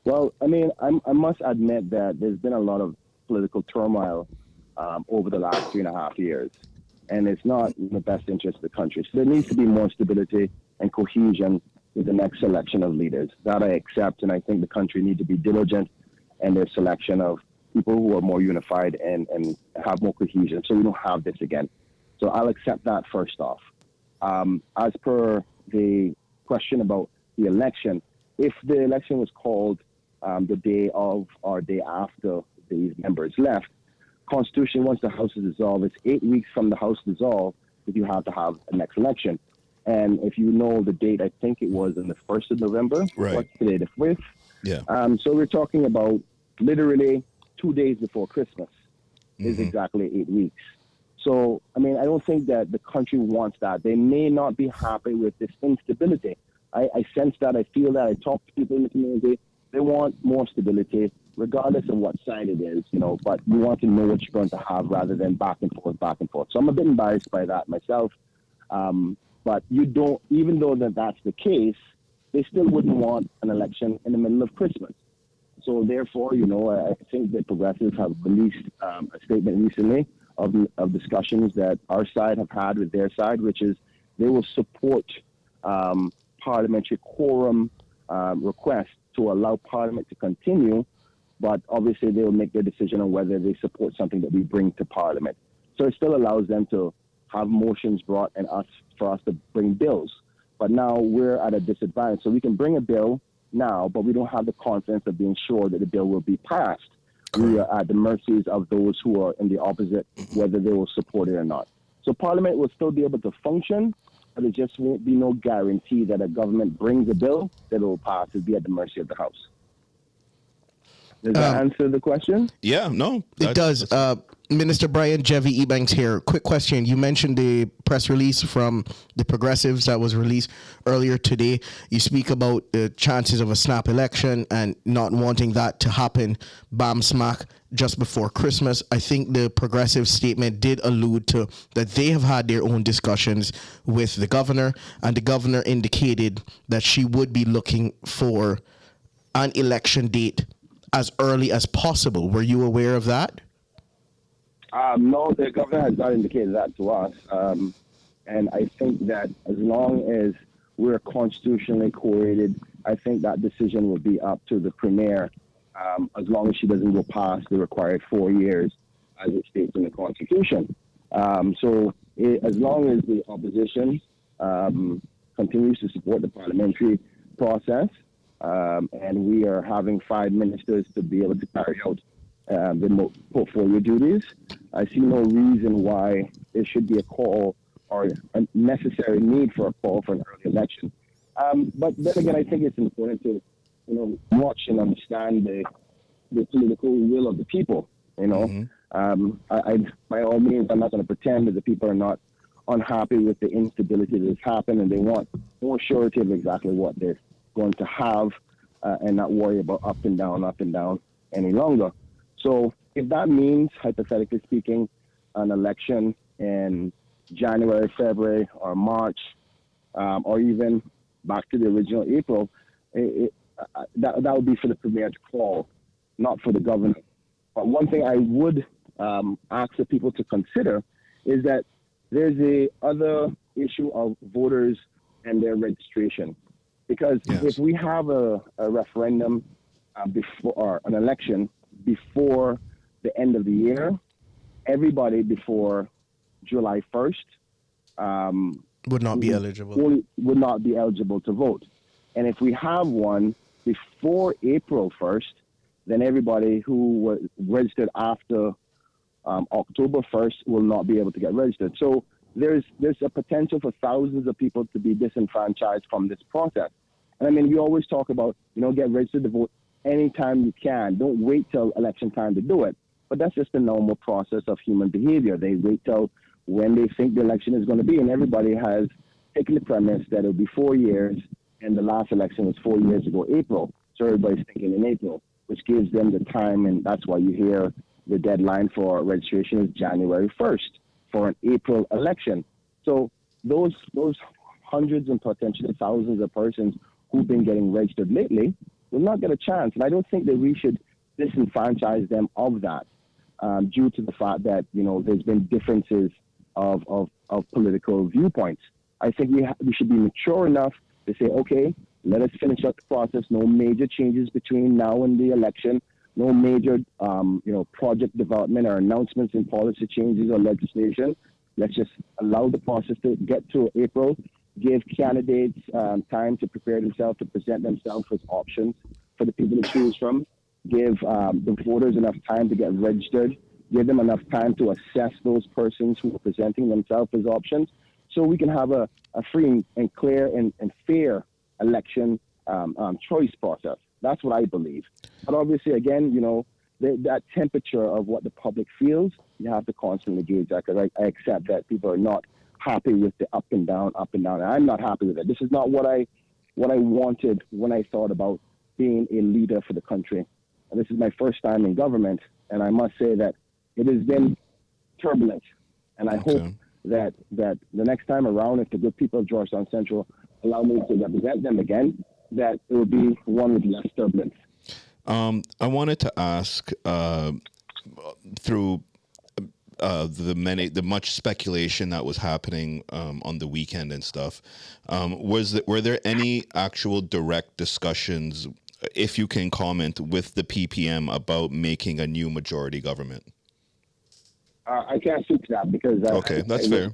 Well, I mean, I must admit that there's been a lot of political turmoil over the last 3.5 years, and it's not in the best interest of the country. So there needs to be more stability and cohesion with the next selection of leaders. That I accept, and I think the country needs to be diligent in their selection of people who are more unified and have more cohesion, so we don't have this again. So I'll accept that first off. As per the question about the election, if the election was called the day of or day after these members left, Constitution, once the House is dissolved, it's 8 weeks from the House dissolved that you have to have a next election. And if you know the date, I think it was on the 1st of November. Right. What's today, the 5th? Yeah. So we're talking about literally 2 days before Christmas is exactly 8 weeks. So, I mean, I don't think that the country wants that. They may not be happy with this instability. I sense that. I feel that. I talk to people in the community. They want more stability, regardless of what side it is, you know, but you want to know what you're going to have rather than back and forth, back and forth. So I'm a bit embarrassed by that myself. But you don't, even though that's the case, they still wouldn't want an election in the middle of Christmas. So therefore, you know, I think the progressives have released a statement recently of discussions that our side have had with their side, which is they will support parliamentary quorum requests to allow Parliament to continue, but obviously they will make their decision on whether they support something that we bring to Parliament. So it still allows them to have motions brought and for us to bring bills. But now we're at a disadvantage. So we can bring a bill now, but we don't have the confidence of being sure that the bill will be passed. We are at the mercies of those who are in the opposite, whether they will support it or not. So Parliament will still be able to function, but it just won't be no guarantee that a government brings a bill that it will pass. It'll be at the mercy of the House. Does that answer the question? Yeah, no. It does. Minister Brian Jevy Ebanks here. Quick question. You mentioned the press release from the Progressives that was released earlier today. You speak about the chances of a snap election and not wanting that to happen bam smack just before Christmas. I think the Progressive statement did allude to that they have had their own discussions with the governor, and the governor indicated that she would be looking for an election date as early as possible. Were you aware of that? No, the governor has not indicated that to us. And I think that as long as we're constitutionally created, I think that decision will be up to the premier, as long as she doesn't go past the required 4 years, as it states in the Constitution. As long as the opposition continues to support the parliamentary process, and we are having 5 ministers to be able to carry out the portfolio duties, I see no reason why there should be a call or a necessary need for a call for an early election. But then again, I think it's important to, you know, watch and understand the political will of the people. You know, I by all means, I'm not going to pretend that the people are not unhappy with the instability that has happened, and they want more surety of exactly what they're going to have, and not worry about up and down any longer. So if that means, hypothetically speaking, an election in January, February, or March, or even back to the original April, that would be for the premier to call, not for the governor. But one thing I would ask the people to consider is that there's a other issue of voters and their registration. Because if we have a referendum before, or an election before the end of the year, everybody before July 1st would not be eligible. Would not be eligible to vote. And if we have one before April 1st, then everybody who was registered after October 1st will not be able to get registered. So there's a potential for thousands of people to be disenfranchised from this process. And I mean, we always talk about, you know, get registered to vote anytime you can. Don't wait till election time to do it. But that's just the normal process of human behavior. They wait till when they think the election is going to be, and everybody has taken the premise that it'll be 4 years, and the last election was 4 years ago, April. So everybody's thinking in April, which gives them the time, and that's why you hear the deadline for registration is January 1st for an April election. So those hundreds and potentially thousands of persons who've been getting registered lately will not get a chance. And I don't think that we should disenfranchise them of that due to the fact that, there's been differences of political viewpoints. I think we should be mature enough to say, okay, let us finish up the process. No major changes between now and the election. No major, project development or announcements in policy changes or legislation. Let's just allow the process to get to April. Give candidates time to prepare themselves, to present themselves as options for the people to choose from. Give the voters enough time to get registered. Give them enough time to assess those persons who are presenting themselves as options, so we can have a free and clear and fair election choice process. That's what I believe. But obviously, again, that temperature of what the public feels, you have to constantly gauge that, because I accept that people are not happy with the up and down. And I'm not happy with it. This is not what I wanted when I thought about being a leader for the country. And this is my first time in government, and I must say that it has been turbulent. And I hope that the next time around, if the good people of Georgetown Central allow me to represent them again, that it will be one with less turbulence. I wanted to ask, through the much speculation that was happening on the weekend and stuff, were there any actual direct discussions, if you can comment, with the PPM about making a new majority government? I can't speak to that because that's fair.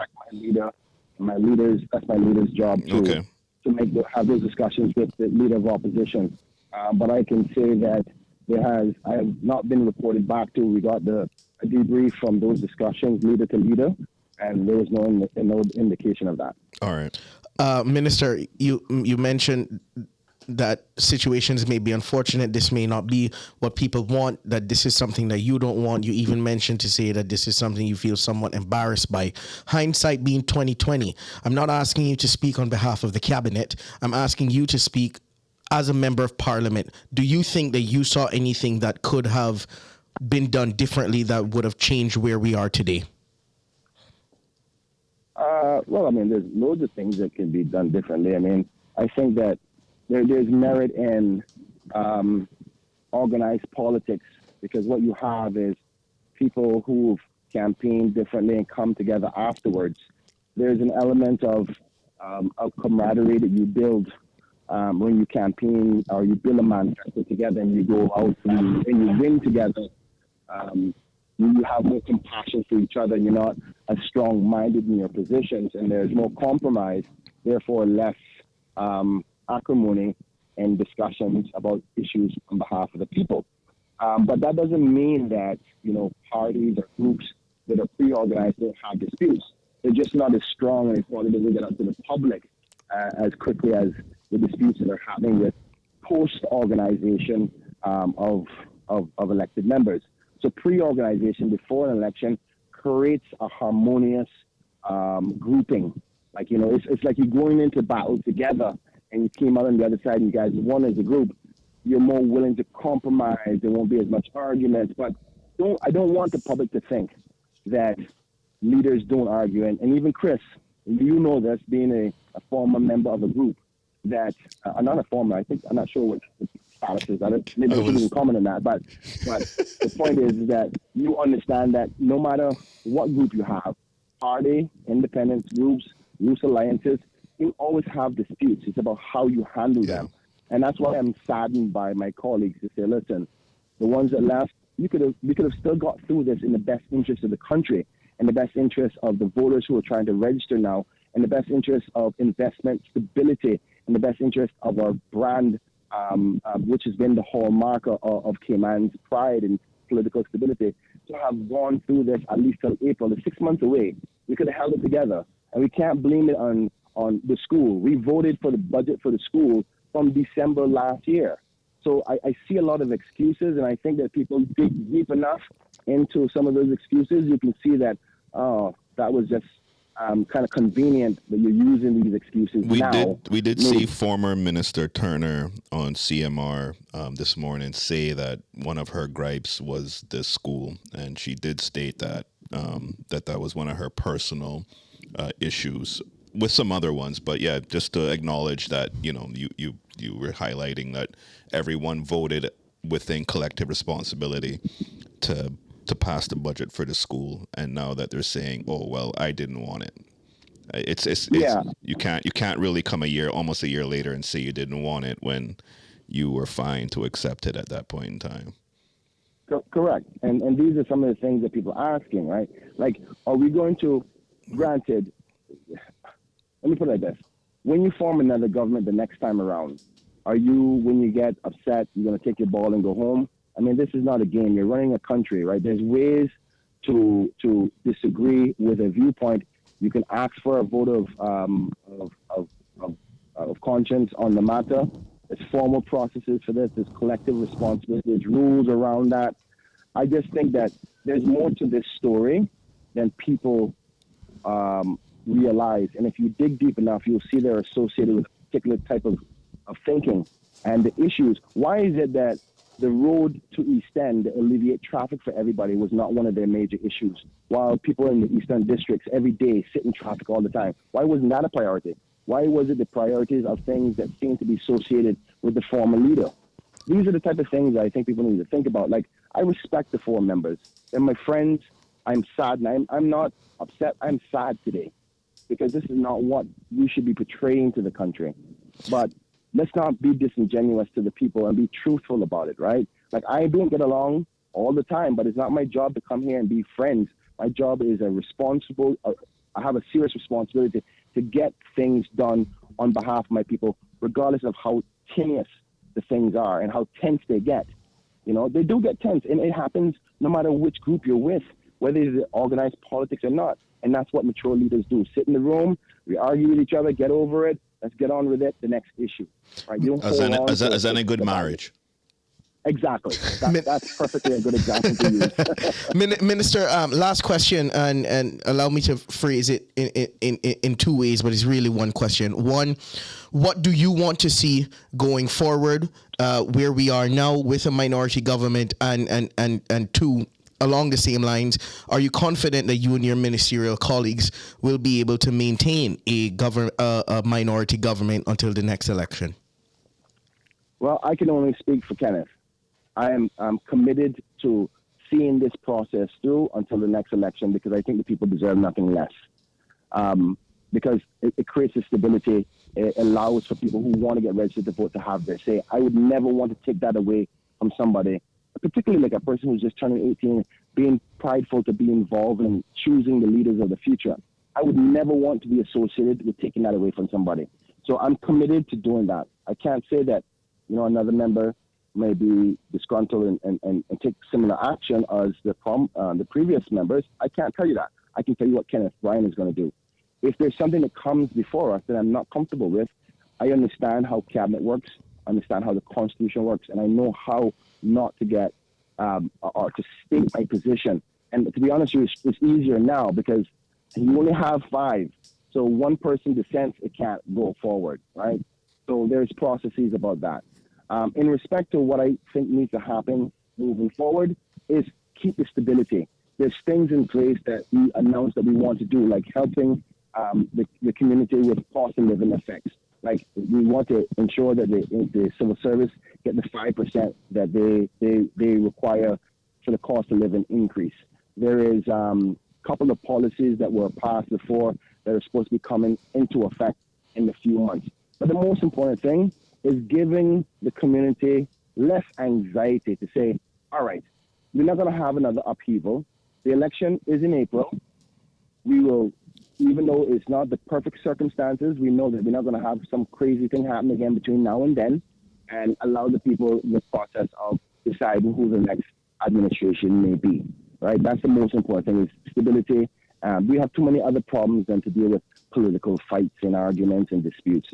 My leaders, that's my leader's job to have those discussions with the leader of opposition. But I can say that I have not been reported back to. We got a debrief from those discussions, leader to leader, and there was no indication of that. All right. Minister, you mentioned that situations may be unfortunate. This may not be what people want, that this is something that you don't want. You even mentioned to say that this is something you feel somewhat embarrassed by. Hindsight being 2020, I'm not asking you to speak on behalf of the cabinet. I'm asking you to speak as a member of parliament. Do you think that you saw anything that could have been done differently that would have changed where we are today? Well, there's loads of things that can be done differently. I think that there's merit in organized politics, because what you have is people who've campaigned differently and come together afterwards. There's an element of camaraderie that you build when you campaign, or you build a manifesto together and you go out and you win together. You have more compassion for each other, and you're not as strong-minded in your positions, and there's more compromise, therefore less acrimony and discussions about issues on behalf of the people. But that doesn't mean that, parties or groups that are pre-organized don't have disputes. They're just not as strong and as far as they get out to the public as quickly as the disputes that are happening with post-organization of elected members. So pre-organization before an election creates a harmonious grouping. It's like you're going into battle together, and you came out on the other side and you guys won as a group. You're more willing to compromise. There won't be as much arguments. But I don't want the public to think that leaders don't argue. And even Chris, you know this, being a former member of a group, that not a former, I'm not sure what the status is. Maybe I shouldn't even comment on that. But the point is that you understand that no matter what group you have, party, independent groups, loose alliances, you always have disputes. It's about how you handle them. And that's why I'm saddened by my colleagues to say, listen, the ones that left, we could have still got through this in the best interest of the country, and the best interest of the voters who are trying to register now, and the best interest of investment stability, and the best interest of our brand, which has been the hallmark of Cayman's pride and political stability, to have gone through this at least till April. It's 6 months away. We could have held it together. And we can't blame it on the school. We voted for the budget for the school from December last year. So I see a lot of excuses, and I think that people dig deep enough into some of those excuses, you can see that, that was just kind of convenient that you're using these excuses now. We did see former Minister Turner on CMR this morning say that one of her gripes was this school, and she did state that that was one of her personal issues with some other ones, but yeah, just to acknowledge that you were highlighting that everyone voted within collective responsibility to pass the budget for the school, and now that they're saying, oh well, I didn't want it. It's you can't really come almost a year later and say you didn't want it when you were fine to accept it at that point in time. Correct. And these are some of the things that people are asking, right? Like, are we going to, granted, let me put it like this. When you form another government the next time around, are you, when you get upset, you're going to take your ball and go home? I mean, this is not a game. You're running a country, right? There's ways to disagree with a viewpoint. You can ask for a vote of conscience on the matter. There's formal processes for this. There's collective responsibility. There's rules around that. I just think that there's more to this story than people realize. And if you dig deep enough, you'll see they're associated with a particular type of thinking and the issues. Why is it that the road to East End to alleviate traffic for everybody was not one of their major issues, while people in the Eastern districts every day sit in traffic all the time? Why wasn't that a priority? Why was it the priorities of things that seem to be associated with the former leader? These are the type of things that I think people need to think about. Like, I respect the 4 members. They're my friends. I'm sad, and I'm not upset. I'm sad today because this is not what we should be portraying to the country. But let's not be disingenuous to the people and be truthful about it, right? Like, I don't get along all the time, but it's not my job to come here and be friends. My job is I have a serious responsibility to get things done on behalf of my people, regardless of how tenuous the things are and how tense they get. You know, they do get tense, and it happens no matter which group you're with, whether it's organized politics or not. And that's what mature leaders do. Sit in the room, we argue with each other, get over it, let's get on with it, the next issue. Right? You don't as in a good marriage. Exactly. That's perfectly a good example to use. Minister, last question, and allow me to phrase it in 2 ways, but it's really one question. One, what do you want to see going forward, where we are now with a minority government, and 2, along the same lines, are you confident that you and your ministerial colleagues will be able to maintain a minority government until the next election? Well, I can only speak for Kenneth. I'm committed to seeing this process through until the next election because I think the people deserve nothing less. Because it creates a stability. It allows for people who want to get registered to vote to have their say. I would never want to take that away from somebody, particularly like a person who's just turning 18, being prideful to be involved in choosing the leaders of the future. I would never want to be associated with taking that away from somebody. So I'm committed to doing that. I can't say that, another member may be disgruntled and take similar action as the previous members. I can't tell you that. I can tell you what Kenneth Bryan is going to do. If there's something that comes before us that I'm not comfortable with, I understand how cabinet works, I understand how the Constitution works, and I know how not to get or to state my position. And to be honest with you, it's easier now because you only have 5. So one person dissents, it can't go forward, right? So there's processes about that. In respect to what I think needs to happen moving forward is keep the stability. There's things in place that we announced that we want to do, like helping the community with cost of living effects. Like we want to ensure that the civil service get the 5% that they require for the cost of living increase. There is a couple of policies that were passed before that are supposed to be coming into effect in a few months. But the most important thing is giving the community less anxiety to say, all right, we're not going to have another upheaval. The election is in April. We will, even though it's not the perfect circumstances, we know that we're not going to have some crazy thing happen again between now and then, and allow the people the process of deciding who the next administration may be, right? That's the most important thing is stability. We have too many other problems than to deal with political fights and arguments and disputes.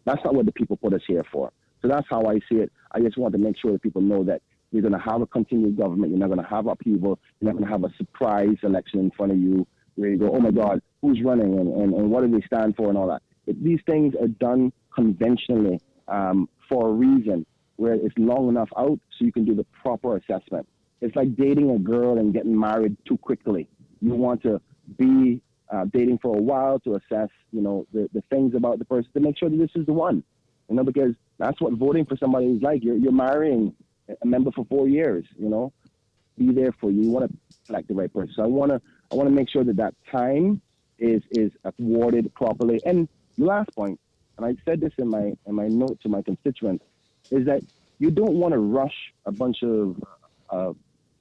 That's not what the people put us here for. So that's how I see it. I just want to make sure that people know that you're going to have a continued government. You're not going to have upheaval. You're not going to have a surprise election in front of you where you go, oh my God, who's running and what do they stand for and all that. These things are done conventionally for a reason where it's long enough out so you can do the proper assessment. It's like dating a girl and getting married too quickly. You want to be dating for a while to assess, the things about the person to make sure that this is the one, because that's what voting for somebody is like. You're marrying a member for 4 years, be there for you. You want to select the right person. So I want to make sure that time is awarded properly. And the last point, and I said this in my note to my constituents, is that you don't want to rush a bunch of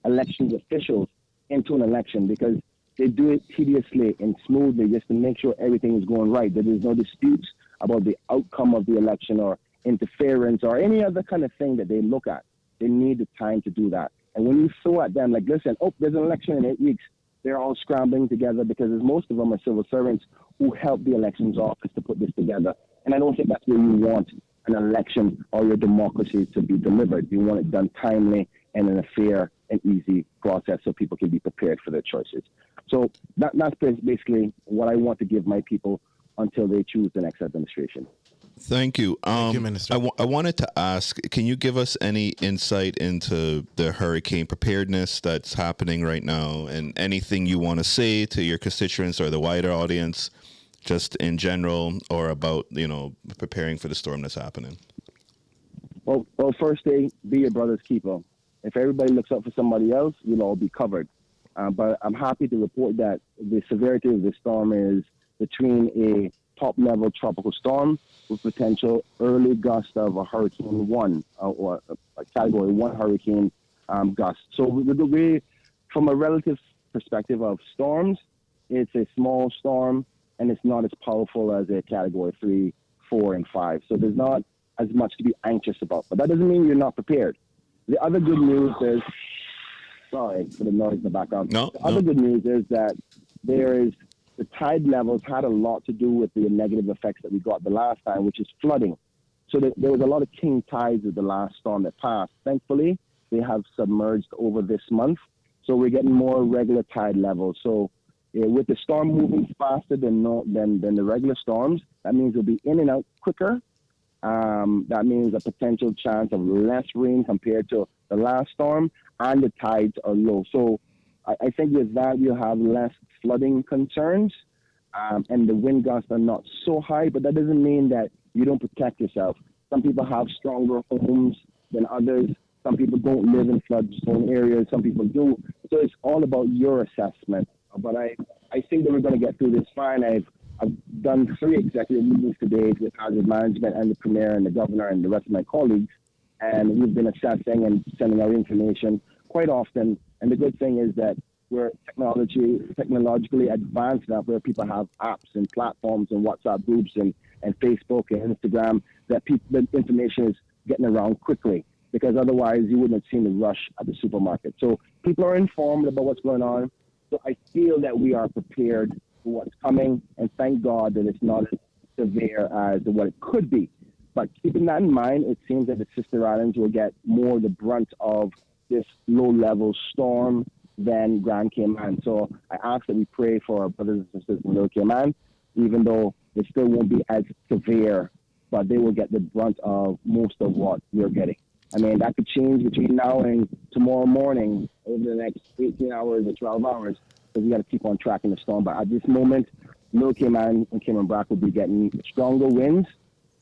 elections officials into an election, because they do it tediously and smoothly just to make sure everything is going right, that there's no disputes about the outcome of the election or interference or any other kind of thing that they look at. They need the time to do that. And when you throw at them, like, listen, there's an election in 8 weeks, they're all scrambling together, because most of them are civil servants who help the elections office to put this together. And I don't think that's where you want an election or your democracy to be delivered. You want it done timely and in a fair and easy process so people can be prepared for their choices. So that's basically what I want to give my people until they choose the next administration. Thank you. Thank you, Minister. I wanted to ask, can you give us any insight into the hurricane preparedness that's happening right now, and anything you want to say to your constituents or the wider audience, just in general, or about, preparing for the storm that's happening? Well, first thing, be your brother's keeper. If everybody looks out for somebody else, we'll all be covered. But I'm happy to report that the severity of the storm is between a top-level tropical storm with potential early gust of a Hurricane 1 or a Category 1 hurricane gust. So from a relative perspective of storms, it's a small storm, and it's not as powerful as a Category 3, 4, and 5. So there's not as much to be anxious about. But that doesn't mean you're not prepared. The other good news is, sorry for the noise in the background. The other good news is that the tide levels had a lot to do with the negative effects that we got the last time, which is flooding. So there was a lot of king tides with the last storm that passed. Thankfully, they have submerged over this month. So we're getting more regular tide levels. So with the storm moving faster than the regular storms, that means it'll be in and out quicker. That means a potential chance of less rain compared to the last storm, and the tides are low. So I think with that, you'll have less flooding concerns, and the wind gusts are not so high, but that doesn't mean that you don't protect yourself. Some people have stronger homes than others. Some people don't live in flood zone areas. Some people do. So it's all about your assessment. But I think that we're going to get through this fine. I've done 3 executive meetings today with hazard management and the premier and the governor and the rest of my colleagues, and we've been assessing and sending out information quite often. And the good thing is that we're technologically advanced enough where people have apps and platforms and WhatsApp groups and Facebook and Instagram that the information is getting around quickly, because otherwise you wouldn't have seen the rush at the supermarket. So people are informed about what's going on. So I feel that we are prepared for what's coming, and thank God that it's not as severe as what it could be. But keeping that in mind, it seems that the sister islands will get more the brunt of this low-level storm than Grand Cayman. So I ask that we pray for our brothers and sisters in Little Cayman, even though it still won't be as severe, but they will get the brunt of most of what we're getting. I mean, that could change between now and tomorrow morning over the next 18 hours or 12 hours, because we got to keep on tracking the storm. But at this moment, Little Cayman and Cayman Brac will be getting stronger winds.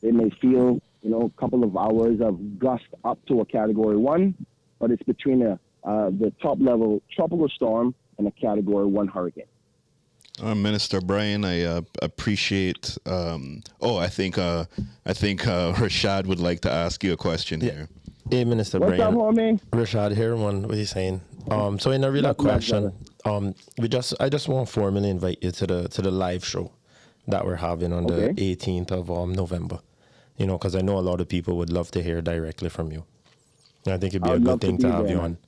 They may feel, a couple of hours of gust up to a Category 1, but it's between the top-level tropical storm and a Category 1 hurricane. Minister Brian, I appreciate. I think Rashad would like to ask you a question here. Hey, Minister What's Brian. up, homie? Rashad here. What are you saying? So in a real question, I just want to formally invite you to the live show that we're having on the 18th of November. Because I know a lot of people would love to hear directly from you. And I think it'd be a good thing to have you on.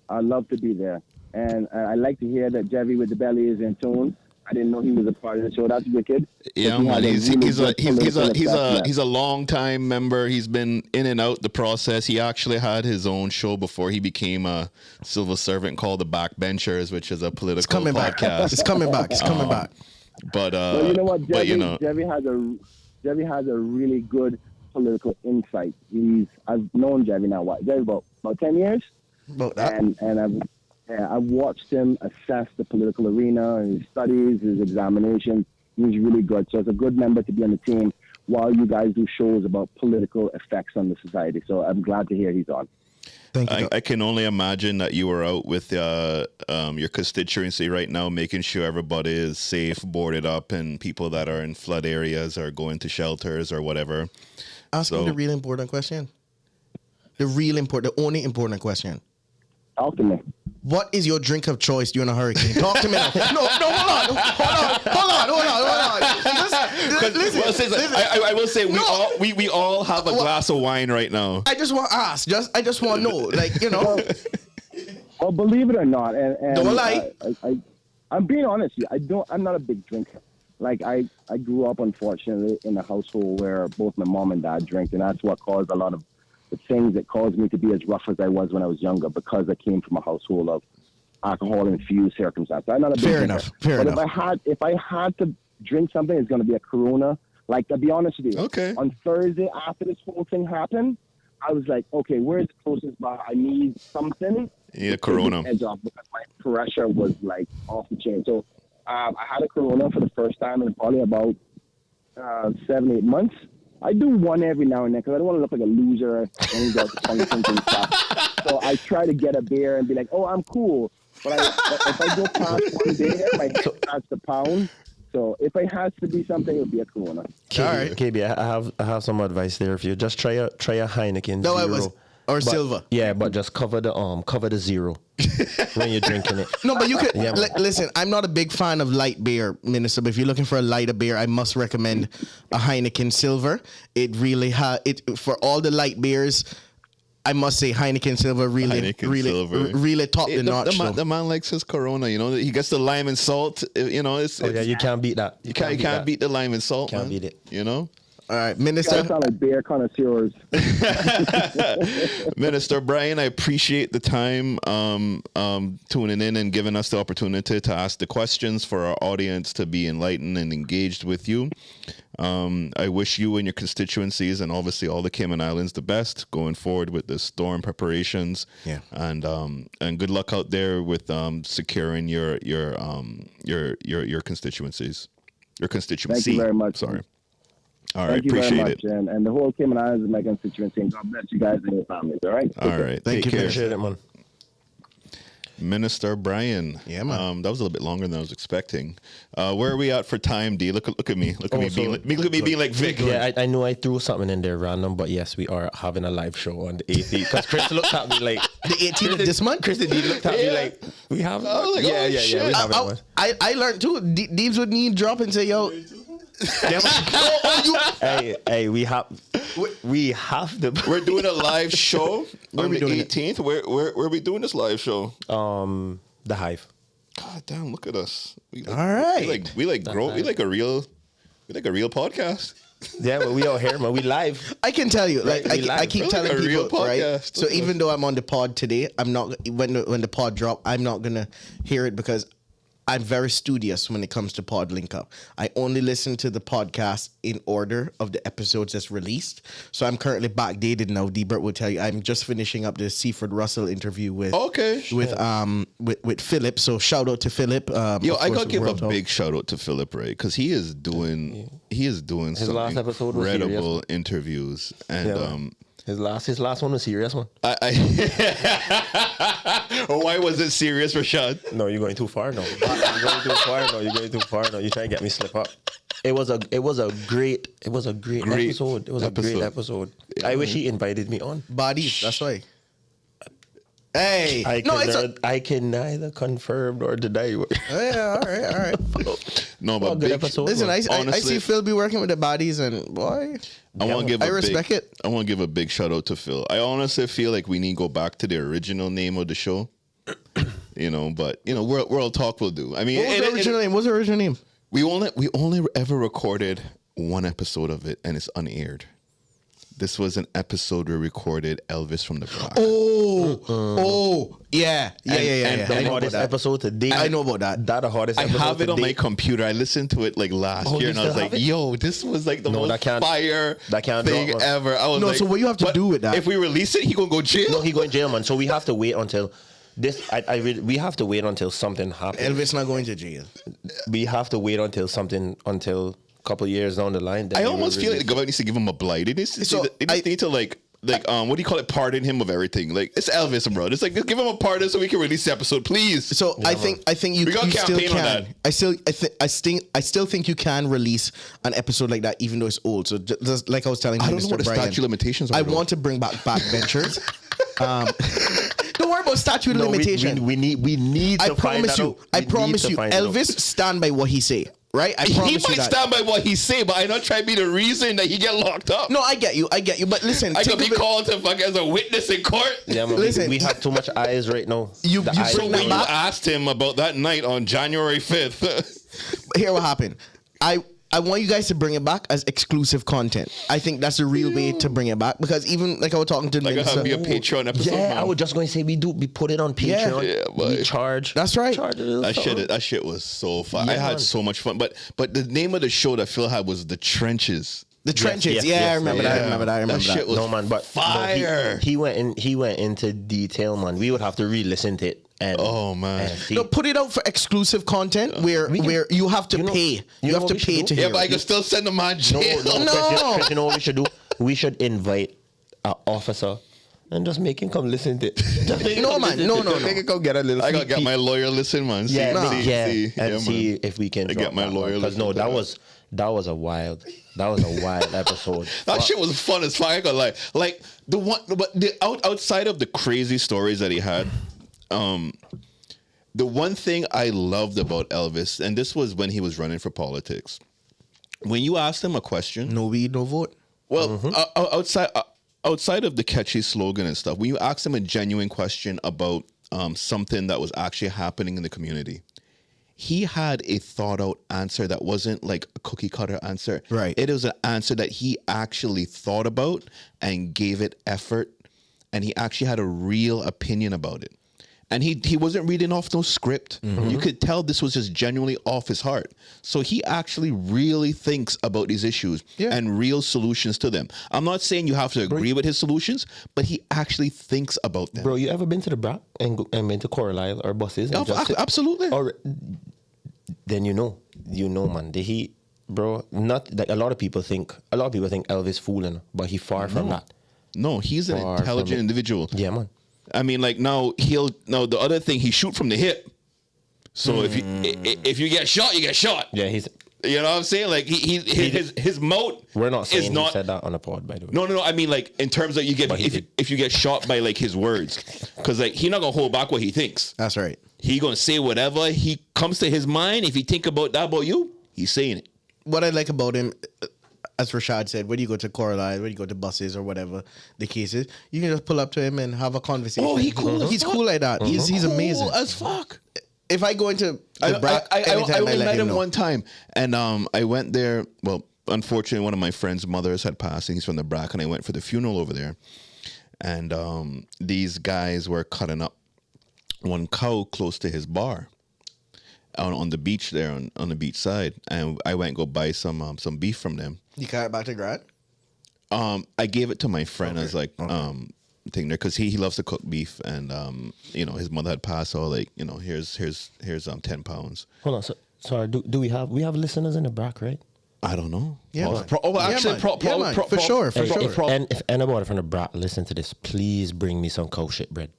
I'd love to be there. And I like to hear that Jevy with the belly is in tune. I didn't know he was a part of the show. That's wicked. Yeah, man. He's a long time member. He's been in and out the process. He actually had his own show before he became a civil servant called The Backbenchers, which is a political podcast. It's coming back. It's coming back. But you know what, Jevy has a really good political insight. I've known Jevy now, Jevy about 10 years? About that. And Yeah, I've watched him assess the political arena, his studies, his examinations. He's really good. So it's a good member to be on the team while you guys do shows about political effects on the society. So I'm glad to hear he's on. Thank you. I can only imagine that you are out with your constituency right now, making sure everybody is safe, boarded up, and people that are in flood areas are going to shelters or whatever. Ask me the real important question. The only important question. Talk to me. What is your drink of choice during a hurricane? Talk to me now. No, hold on. Listen. I will say we all have a glass of wine right now. I just want to ask. I just want to know. Like, you know. Well, believe it or not, and Don't lie. I'm being honest with you. I'm not a big drinker. Like I grew up, unfortunately, in a household where both my mom and dad drank, and that's what caused a lot of the things that caused me to be as rough as I was when I was younger, because I came from a household of alcohol-infused circumstances. I'm not a big drinker. Fair but enough. If I had to drink something, it's going to be a Corona. Like, to be honest with you, Okay. on Thursday after this whole thing happened, I was like, okay, where's the closest bar? I need something. Yeah, to Corona. take the edge off, because my pressure was like off the chain. So I had a Corona for the first time in probably about 7-8 months. I do one every now and then because I don't want to look like a loser when he goes to functions and stuff. So I try to get a beer and be like, oh, I'm cool. But if I go past one beer, my head starts to pound. So if it has to be something, it would be a Corona. All right. KB, I have some advice there. If you just try a Heineken No, Zero. it was or silver. Yeah, but just cover the zero when you're drinking it. No, but you could Yeah, man. listen. I'm not a big fan of light beer, Minister. But if you're looking for a lighter beer, I must recommend a Heineken Silver. It really for all the light beers. I must say Heineken Silver really top the notch. The man likes his Corona. You know, he gets the lime and salt. You know, You can't beat that. you can't beat the lime and salt. Can't man. beat it. You know. All right, You guys Minister. sound like beer connoisseurs. Minister Brian, I appreciate the time tuning in and giving us the opportunity to ask the questions for our audience to be enlightened and engaged with you. I wish you and your constituencies and obviously all the Cayman Islands the best going forward with the storm preparations. Yeah. And good luck out there with securing your constituencies. Your constituency. Thank you very much. Sorry. All right, Thank you very appreciate much. it. And the whole Cayman Islands is my constituency. And God bless you guys and your families. All right? All right. Thank Take you, care. Appreciate it, man. Minister Brian. Yeah, man. That was a little bit longer than I was expecting. Where are we at for time, D? Look at me. Look at me being like Vic. Yeah, I know I threw something in there random, but yes, we are having a live show on the 18th. Because Chris looked at me like The 18th of this month. Chris indeed looked at me like we have. I was like, yeah, oh, we shit. have it. Man. I learned too. Deebs would need drop and say, yo. Hey, we have the We're doing a live show on we the doing it? 18th. Where are we doing this live show? the Hive. God damn, look at us. All right. We like a real podcast. Yeah, but we out here, man. We live. I can tell you, like we I live. keep We're telling like a real people, right? podcast. So even though I'm on the pod today, I'm not when the pod drop, I'm not gonna hear it because I'm very studious when it comes to Pod Link Up. I only listen to the podcast in order of the episodes that's released. So I'm currently backdated now. D-Bert will tell you I'm just finishing up the Seaford Russell interview with with Philip. So shout out to Philip. Yo, I gotta give a big shout out to Philip Ray because he is doing some last episode was incredible serious. interviews and His last one was serious, man. Why was it serious, Rashad? No, you're going too far. No, you're going too far. No, you're going too far. No, you're trying to get me slip up. It was a great episode. It was a great episode. I wish he invited me on. Bodies. That's why. Hey, I can neither confirm nor deny. Yeah, all right. No, but good big, episode. Listen, I honestly, see Phil be working with the bodies, and boy, I want to give. I respect it. I want to give a big shout out to Phil. I honestly feel like we need to go back to the original name of the show. But World Talk will do. I mean, What was the original name? What's the original name? we only ever recorded one episode of it, and it's unaired. This was an episode we recorded Elvis from the Block. Yeah. And The hardest episode to date. I know about that. That the hardest I episode have it to on my date. computer. I listened to it like last Oh, year, you and I was still like, have it? "Yo, this was like the No, most that can't- fire that can't thing drop, man. ever." I was No, like, so what you have to but do with that? If we release it, he gonna go jail. No, he going jail, man. So we have to wait until we have to wait until something happens. Elvis not going to jail. We have to wait until a couple years down the line. Then I we will almost feel like release. the government needs to give him a blight. They just, So, they just need to like what do you call it? Pardon him of everything. Like it's Elvis, bro. It's like just give him a pardon so we can release the episode, please. So I think you, We got you still campaign on can. that. I still think you can release an episode like that even though it's old. So just like I was telling I don't Mr. know what the Brian, statute of limitations are. I though. want to bring back backbenchers. Don't worry about statute of No, limitation. we need I to find promise that you. out. I We need promise to you. find it out. Elvis stand by what he say. Right? I He promise might you that. stand by what he say, but I not try to be the reason that he get locked up. No, I get you. But listen, I think could be of it- called to fuck as a witness in court. Yeah, man, Listen, we have too much eyes right now. You- The you eyes So bring are when that you on- back? asked him about that night on January 5th, Here what happened. I want you guys to bring it back as exclusive content. I think that's the real way to bring it back because even like I was talking to the like I minister. have be a Patreon episode. Yeah, man. I was just going to say we put it on Yeah. Patreon. Yeah, boy. we charge. That's right. Charge a little something. That shit was so fun. Yeah, I had man. so much fun. But the name of the show that Phil had was The Trenches. The trenches. yes, yeah, yes, I remember yeah. that. I remember that. I remember That shit was No man, but fire. he went into detail, man. We would have to re-listen to it. And, Oh, man. and see. No, put it out for exclusive content where We can- you have to you know- pay. you You know have what to we should pay do? to Yeah, hear but I it. can still send him on jail. No. Chris, you know what we should do? We should invite an officer and just make him come listen to it. Just make him No, come man. listen No, to it. no, Just no. make him come get a little. I gotta sneak get peek. my lawyer listen, man. Yeah, see, and see man. if we can. I drop get my that lawyer one. 'Cause listen no, to that was a wild episode. That shit was fun as fuck. I ain't gonna lie. Like the one, but outside of the crazy stories that he had, the one thing I loved about Elvis, and this was when he was running for politics, when you asked him a question, No weed, no vote. well, outside of the catchy slogan and stuff, when you asked him a genuine question about something that was actually happening in the community, he had a thought out answer that wasn't like a cookie cutter answer. Right. It was an answer that he actually thought about and gave it effort, and he actually had a real opinion about it. And he wasn't reading off no script. You could tell this was just genuinely off his heart. So he actually really thinks about these issues and real solutions to them. I'm not saying you have to agree with his solutions, but he actually thinks about them. Bro, you ever been to the BRAC and been to Coral Isle or buses? and just sit- Absolutely. Or then you know, man. Bro, not like a lot of people think Elvis fooling, but he far from that. No, he's an Far from intelligent it. individual. Yeah, man. I mean, like now the other thing, he shoot from the hip. So if you get shot, you get shot. Yeah, he's. You know what I'm saying? Like his mouth We're not saying is he not. said that on the pod, by the way. No. I mean, like in terms of you get But he did. if you get shot by like his words, because like he not gonna hold back what he thinks. That's right. He gonna say whatever he comes to his mind. If he think about that about you, he's saying it. What I like about him, as Rashad said, when you go to Coral Isle, when you go to buses or whatever the case is, you can just pull up to him and have a conversation. Oh, he cool as He's fuck. cool like that. He's amazing. Cool as fuck. If I go into I the BRAC, I anytime only let met him know. one time, and I went there. Well, unfortunately, one of my friend's mothers had passed, and he's from the BRAC, and I went for the funeral over there. And these guys were cutting up one cow close to his bar on the beach there, on the beach side, and I went and go buy some beef from them. You carry it back to Grad? I gave it to my friend as like thing there because he loves to cook beef, and his mother had passed, so like here's 10 pounds. Hold on. Sorry. Do we have listeners in the BRAC, right? I don't know. Yeah, man. Actually, Yeah, man. For sure. And if anybody from the BRAC listen to this, please bring me some cow shit bread.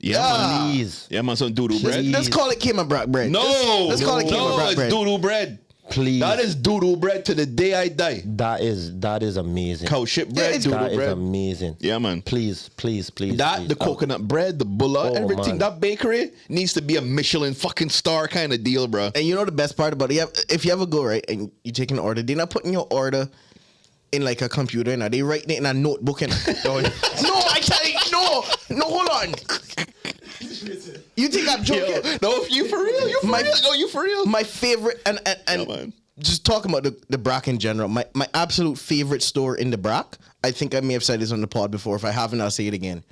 Yeah, man. Please. Yeah, man, some doodoo bread. Let's call it Kima Brack bread. No, let's call it Kima Brack it's bread. doodoo bread. Please. That is doodoo bread to the day I die. That is amazing. Cow shit bread, it's- That doodoo is bread. amazing. Yeah, man. Please. That, please. the coconut bread, the bulla, Oh, everything. man. That bakery needs to be a Michelin fucking star kind of deal, bro. And you know the best part about it? If you ever go, right, and you take an order, they're not putting your order in like a computer, and they writing it in a notebook. And no, I can't. No, hold on. You think I'm joking? Yo, no, you for real. You for My- real. No, you for real. My favorite, and Yeah, man. just talking about the BRAC in general, my absolute favorite store in the BRAC, I think I may have said this on the pod before. If I haven't, I'll say it again.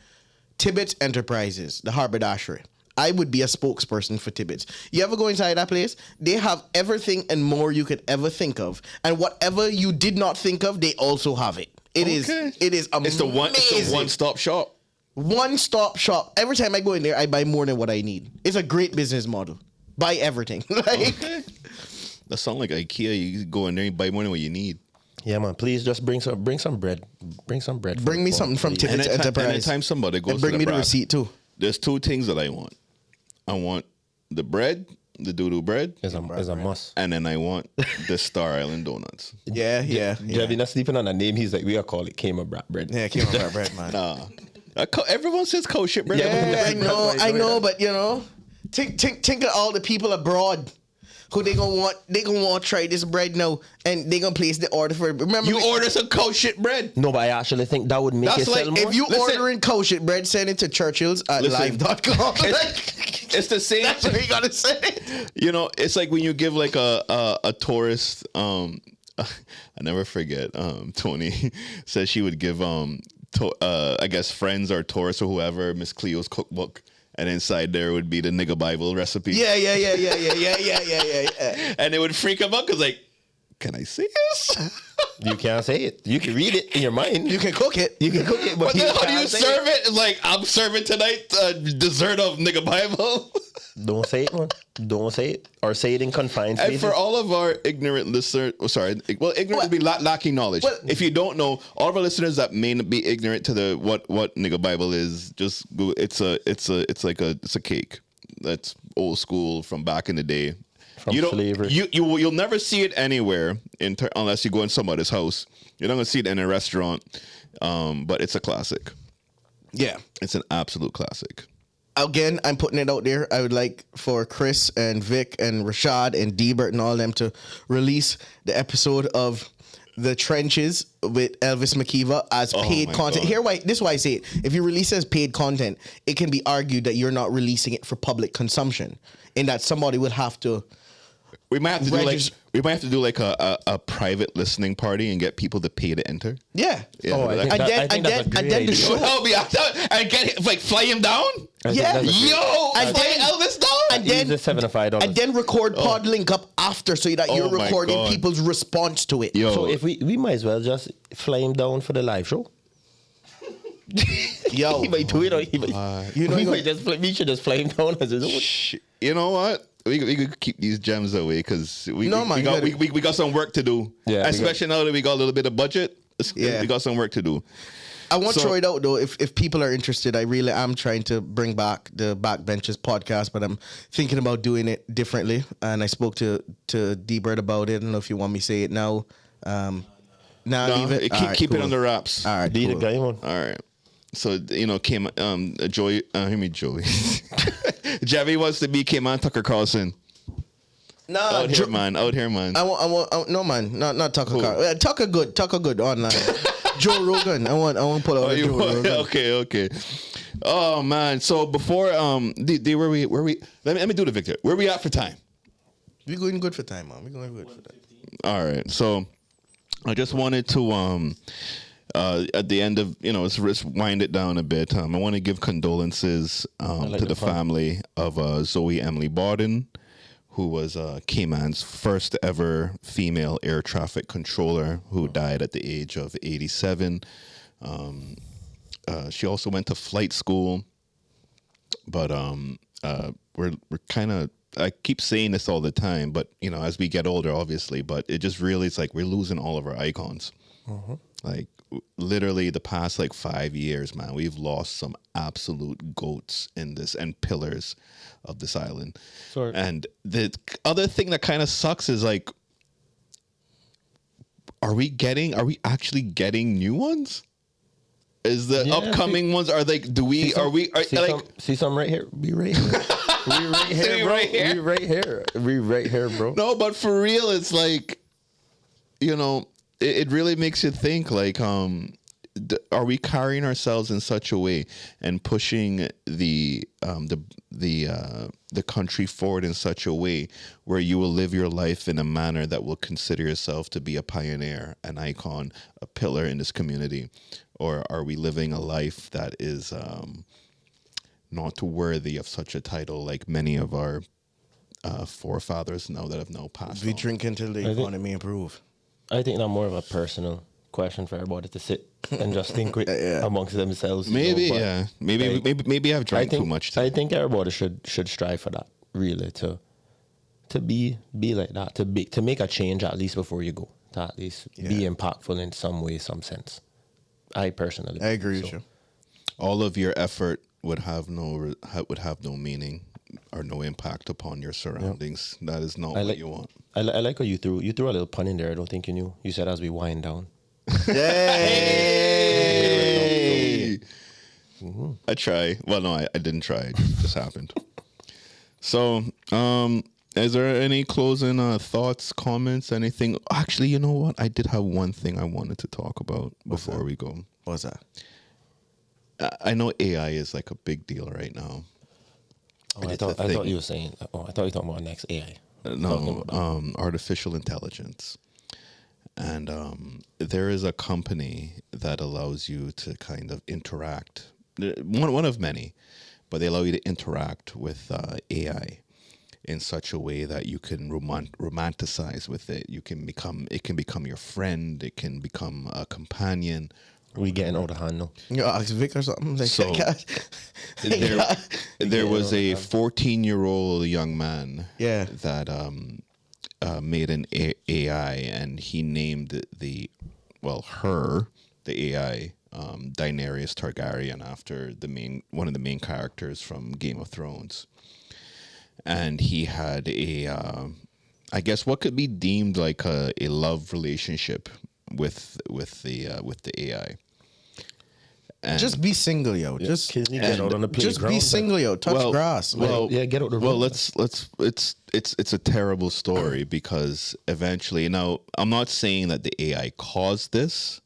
Tibbetts Enterprises, the haberdashery. I would be a spokesperson for Tibbetts. You ever go inside that place? They have everything and more you could ever think of. And whatever you did not think of, they also have it. It is Okay. amazing. It's the one stop shop. One stop shop. Every time I go in there, I buy more than what I need. It's a great business model. Buy everything. Like, That sounds like IKEA. You go in there and buy more than what you need. Yeah, man. Please just bring some bread. Bring some bread. bring me something from Tickets Enterprise. Anytime somebody goes And bring to me the brass, receipt too. there's two things that I want. I want the bread, the doo-doo bread, Is a must. and then I want the Star Island donuts. Yeah. Jebby not sleeping on a name. He's like, we are call it Kama bread. Yeah, came on bread, man. Everyone says kosher bread. Yeah, I know, but you know, think of all the people abroad who they gonna want to try this bread now, and they gonna place the order for it. Remember, You order some kosher bread. No, but I actually think that would make That's it like sell more. if you Listen. ordering kosher bread, send it to Churchill's at Listen. live.com. It's the same. That's what you gotta say. You know, it's like when you give like a tourist. I never forget. Tony said she would give I guess friends or tourists or whoever Miss Cleo's cookbook, and inside there would be the nigga Bible recipe. Yeah. And it would freak them out because like, can I see this? You can't say it. You can read it in your mind. You can cook it. You can cook it, but But then how do you can't say serve it? It's like, I'm serving tonight dessert of nigga Bible. Don't say it, man. Don't say it. Or say it in confined And spaces. for all of our ignorant listeners, ignorant would be lacking knowledge. Well- If you don't know, all of our listeners that may not be ignorant to the what nigga Bible is, just go, it's a cake that's old school from back in the day. From You don't, slavery. you'll never see it anywhere unless you go in somebody's house. You're not gonna see it in a restaurant, but it's a classic. Yeah. It's an absolute classic. Again, I'm putting it out there. I would like for Chris and Vic and Rashad and Debert and all them to release the episode of The Trenches with Elvis McKeever as paid my content. God. This is why I say it. If you release it as paid content, it can be argued that you're not releasing it for public consumption, in that somebody would have to. We might have to do like a private listening party and get people to pay to enter. Yeah. Oh, I think And that- then I think that's a great and then the idea. show. Help me out and get like fly him down. I think Yeah. that's a great- Yo, And fly then- Elvis down. and Use then the $75. and then record pod link up after, so that you're Oh my recording God. people's response to it. Yo, So if we might as well just fly him down for the live show. Yo. He might do it, or he might. You know, we you might just we should just fly him down as his own. you know what? We could keep these gems away because we got some work to do. Yeah, Especially now that we got a little bit of budget. Yeah. We got some work to do. I want to So- throw it out though. If people are interested, I really am trying to bring back the Backbenchers podcast, but I'm thinking about doing it differently. And I spoke to D-Bird about it. I don't know if you want me to say it now. Nah, No, leave it. keep it under wraps. All right, Be the cool. guy, man. All right. So came Joey. Joey. Javi wants to be Cayman Tucker Carlson. Nah, Out here, man. Out here, man. I want no man, not Tucker Carlson. Tucker good online. Joe Rogan. I want to pull out Oh, you Joe want- Rogan. okay. Oh man. So before where we let me do the Victor. Where we at for time? We're going good for time, man. We're going good for time. All right. So I just wanted to at the end of let's wind it down a bit. I want to give condolences like to the the fun. family of Zoe Emily Barden, who was Cayman's first ever female air traffic controller, who died at the age of 87. She also went to flight school, but we're kind of. I keep saying this all the time, but as we get older, obviously, but it just really it's like we're losing all of our icons. Like literally the past 5 years, man, we've lost some absolute goats in this and pillars of this island. Sorry. And the other thing that kind of sucks is are we actually getting new ones? Is the Yeah, upcoming ones are see some right here. Be right here. We right here, See bro. right here? We right here. We right here, bro. No, but for real, it's it really makes you think are we carrying ourselves in such a way and pushing the country forward in such a way where you will live your life in a manner that will consider yourself to be a pioneer, an icon, a pillar in this community? Or are we living a life that is not worthy of such a title like many of our forefathers that have now passed We on? drink until the think- economy improve. I think that's more of a personal question for everybody to sit and just think with amongst themselves. Maybe, you know, but yeah. Maybe I've drank too much. I think everybody should strive for that, really, to be like that, to make a change at least before you go, to at least be impactful in some way, some sense. I personally, I agree with you. All of your effort would have no meaning or no impact upon your surroundings. That is not what you want. I like how you threw a little pun in there. I don't think you knew. You said as we wind down. Hey! I try. Well, no, I didn't try. It just happened. So, is there any closing thoughts, comments, anything? Actually, you know what? I did have one thing I wanted to talk about before we go. What's that? I know AI is like a big deal right now. Oh, I thought you were saying. Oh, I thought you were talking about next AI. No, artificial intelligence. And there is a company that allows you to kind of interact. One of many, but they allow you to interact with AI in such a way that you can romanticize with it. It can become your friend. It can become a companion. We getting out of hand now. You know, ask Vic or something. Like, So there was a 14-year-old young man that made an AI, and he named the AI Daenerys Targaryen after one of the main characters from Game of Thrones. And he had I guess what could be deemed like a love relationship with the AI. And just be single, yo. Just Kids need to get out on the just playground. be single, yo. Touch grass. Well, get out the Well, room. it's a terrible story because eventually, now I'm not saying that the AI caused this,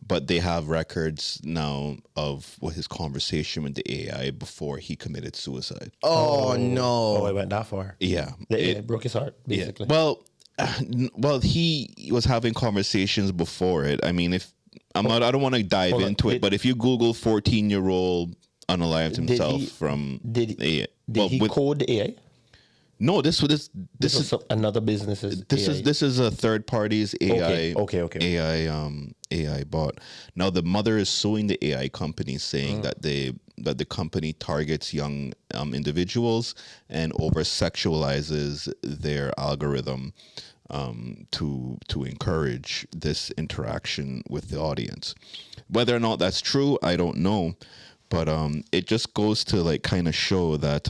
but they have records now of his conversation with the AI before he committed suicide. Oh no! Oh, I went that far. Yeah, The AI broke his heart, basically. Yeah. Well, he was having conversations before it. I mean, I don't want to dive Hold on. into it, but if you Google 14-year-old unalived himself Did he code the AI? No, this This is was another business's AI. this is a third party's AI Okay. AI bot. Now the mother is suing the AI company, saying that the company targets young individuals and over sexualizes their algorithm to encourage this interaction with the audience. Whether or not that's true, I don't know. But it just goes to like kind of show that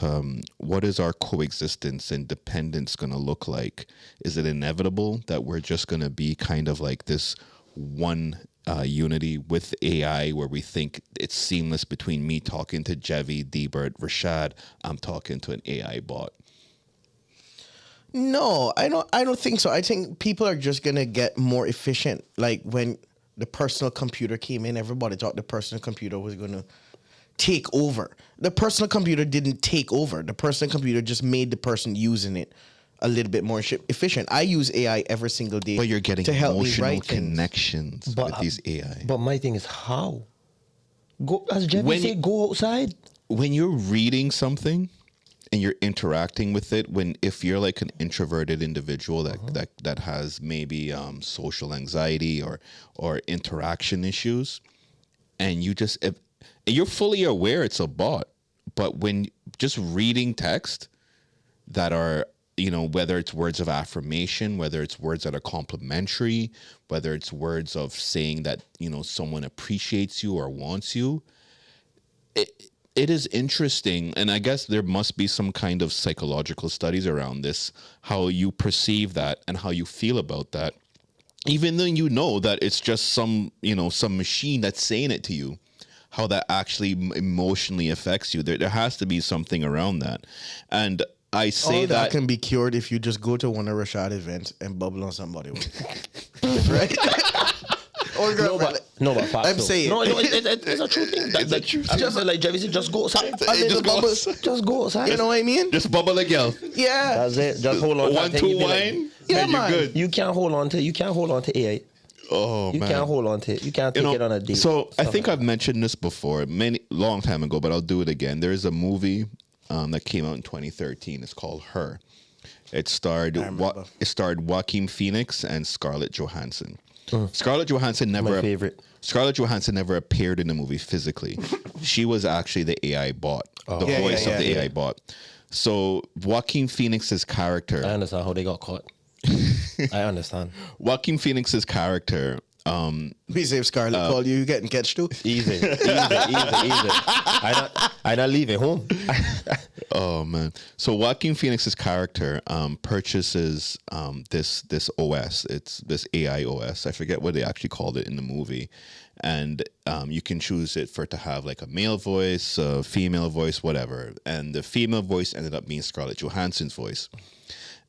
what is our coexistence and dependence going to look like? Is it inevitable that we're just going to be kind of like this one unity with AI where we think it's seamless between me talking to Jevi, Debert, Rashad, I'm talking to an AI bot? No, I don't think so. I think people are just gonna get more efficient. Like when the personal computer came in, everybody thought the personal computer was gonna take over. The personal computer didn't take over. The personal computer just made the person using it a little bit more efficient. I use AI every single day. But you're getting to help me emotional write things. connections with these AI. But my thing is how? Go, as Jeff When- said, go outside. When you're reading something and you're interacting with it, if you're like an introverted individual that has maybe social anxiety or interaction issues, and you're fully aware it's a bot, but when just reading text that are, whether it's words of affirmation, whether it's words that are complimentary, whether it's words of saying that, someone appreciates you or wants you, it is interesting. And I guess there must be some kind of psychological studies around this, how you perceive that and how you feel about that, even though you know that it's just some machine that's saying it to you. How that actually emotionally affects you. There has to be something around that. And I say All that that can be cured if you just go to one of Rashad events and bubble on somebody. Right? Or No, but facts, I'm though. saying. No, it's a true thing. It's a true thing. Just like Jeff said, just go outside. Just Just go outside. You know what I mean? just bubble a girl. Yeah. That's it. Just hold on. to 1, that 2 thing. You be like- wine. Yeah, and you're man. good. You can't hold on to AI. Oh You man. can't hold on to it. You can't take it on a date. So I Stuff think like I've mentioned this before, long time ago, but I'll do it again. There is a movie that came out in 2013. It's called Her. It starred Joaquin Phoenix and Scarlett Johansson. Scarlett Johansson My never favorite. Scarlett Johansson never appeared in the movie physically. She was actually the AI bot, the Yeah, voice yeah, of the yeah. AI bot. So Joaquin Phoenix's I character, understand how they got caught. I understand. Joaquin Phoenix's character, We say if Scarlett call you getting catch too. Easy. I not leaving home. oh man. So Joaquin Phoenix's character purchases this OS. It's this AI OS. I forget what they actually called it in the movie. And you can choose it for it to have like a male voice, a female voice, whatever. And the female voice ended up being Scarlett Johansson's voice.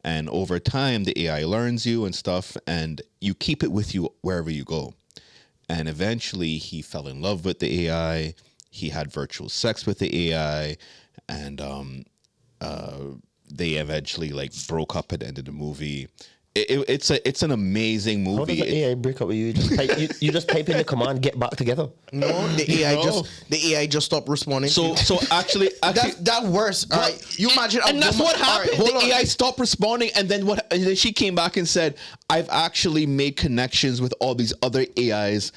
And over time, the AI learns you and stuff, and you keep it with you wherever you go. And eventually, he fell in love with the AI. He had virtual sex with the AI, and they eventually like broke up at the end of the movie. It's an amazing How does movie. the AI break up with you? You just type in the command, get back together. No, the AI just stopped responding. So actually, that worse. All right, you imagine, and that's what happened. All right, hold the on. AI stopped responding, and then and then she came back and said, "I've actually made connections with all these other AIs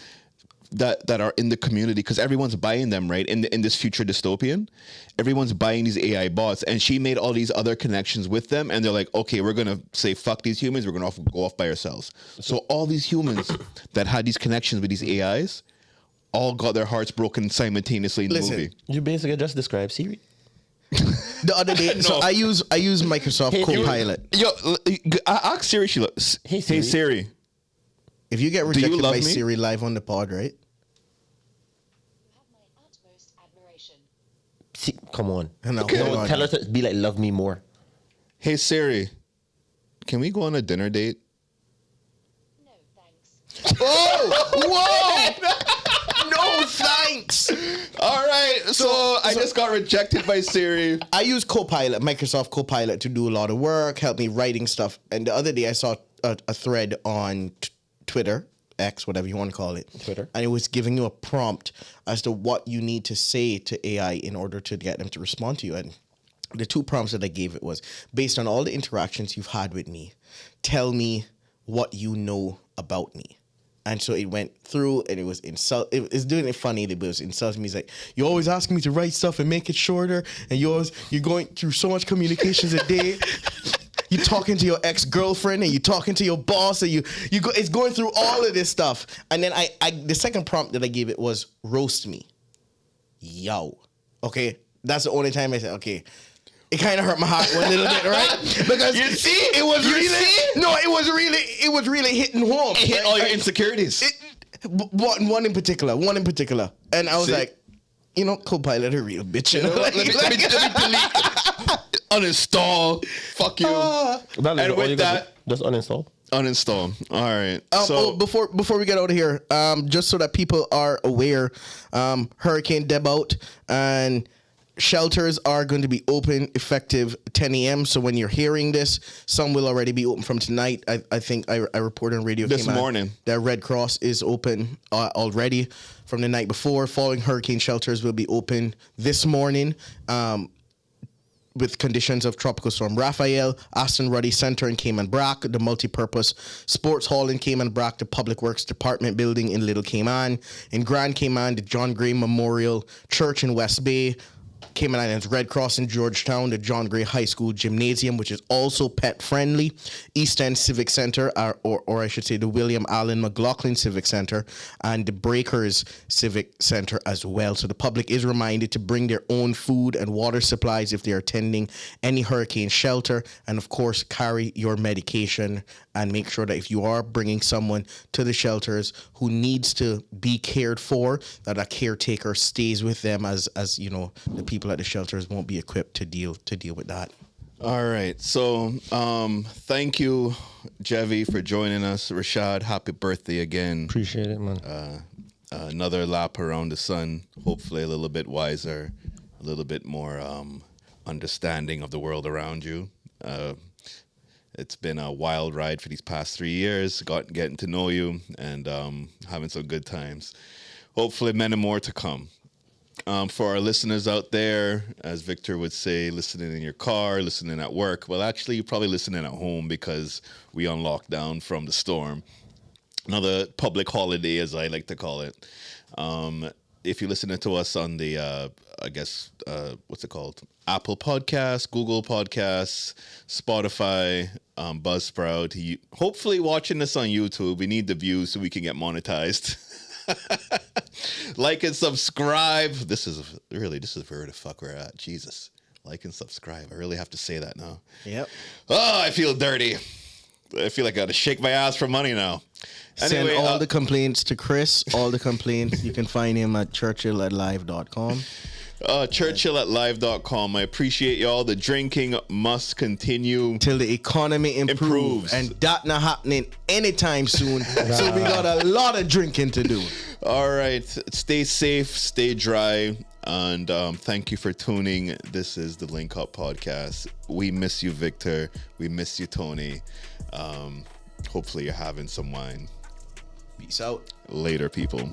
that are in the community because everyone's buying them, right? In this future dystopian, everyone's buying these AI bots, and she made all these other connections with them, and they're like, okay, we're gonna say fuck these humans, we're gonna go off by ourselves. So all these humans that had these connections with these AIs all got their hearts broken simultaneously in the Listen, movie. You basically just describe Siri. The other day, so No. I use Microsoft Hey, Copilot. Yo, ask Siri. Hey Siri. If you get you rejected love by me? Siri live on the pod, right? You have my utmost admiration. See, come on. No, Okay. hold No, on. tell her to be like, love me more. Hey Siri, can we go on a dinner date? No, thanks. Oh, whoa! No thanks. All right, so I just got rejected by Siri. I use Copilot, Microsoft Copilot, to do a lot of work, help me writing stuff. And the other day, I saw a thread on Twitter, X, whatever you want to call it, Twitter. and it was giving you a prompt as to what you need to say to AI in order to get them to respond to you. And the two prompts that I gave it was, based on all the interactions you've had with me, tell me what you know about me. And so it went through, and it was it's doing it funny, but it was insulting me. It's like, you always ask me to write stuff and make it shorter, and you're going through so much communications a day. You're talking to your ex-girlfriend, and you're talking to your boss, and it's going through all of this stuff. And then the second prompt that I gave it was roast me. Yo. Okay. That's the only time I said, okay. It kind of hurt my heart one little bit, right? Because You see? it was it was really hitting home. It hit right? all your Like, insecurities. one in particular. And I was See? like, Copilot a real bitch. You know? let me delete, uninstall. Fuck you. That is And all with you gotta do. Just uninstall. Uninstall. All right. So before we get out of here, just so that people are aware, Hurricane Deb out, and shelters are going to be open effective 10 a.m. So when you're hearing this, some will already be open from tonight. I think I reported on radio This came out morning. that Red Cross is open already from the night before. Following hurricane shelters will be open this morning. With conditions of Tropical Storm Raphael, Aston Ruddy Center in Cayman Brac, the multi-purpose sports hall in Cayman Brac, the Public Works Department building in Little Cayman, in Grand Cayman, the John Gray Memorial Church in West Bay, Cayman Islands Red Cross in Georgetown, the John Gray High School Gymnasium, which is also pet friendly, East End Civic Center, or I should say the William Allen McLaughlin Civic Center, and the Breakers Civic Center as well. So the public is reminded to bring their own food and water supplies if they are attending any hurricane shelter, and of course carry your medication, and make sure that if you are bringing someone to the shelters who needs to be cared for, that a caretaker stays with them, as you know, the people at the shelters won't be equipped to deal with that. all right. So thank you, Jevi, for joining us. Rashad, happy birthday again. Appreciate it, man. Another lap around the sun. Hopefully, a little bit wiser, a little bit more understanding of the world around you. It's been a wild ride for these past 3 years, getting to know you and having some good times. Hopefully, many more to come. For our listeners out there, as Victor would say, listening in your car, listening at work. Well, actually, you're probably listening at home because we on lockdown from the storm. another public holiday, as I like to call it. If you're listening to us on the, what's it called? Apple Podcasts, Google Podcasts, Spotify, Buzzsprout. Hopefully watching this on YouTube. We need the views so we can get monetized. Like and subscribe. This is where the fuck we're at. Jesus. Like and subscribe. I really have to say that now. Yep. Oh, I feel dirty. I feel like I got to shake my ass for money now. Anyway, Send all the complaints to Chris. All the complaints. You can find him at churchill@live.com. Churchill@live.com. I appreciate y'all. The drinking must continue Till the economy improves. And that not happening anytime soon. So we got a lot of drinking to do. All right. Stay safe, stay dry, and thank you for tuning. This is the Link Up Podcast. We miss you, Victor. We miss you, Tony. Hopefully you're having some wine. Peace out. Later, people.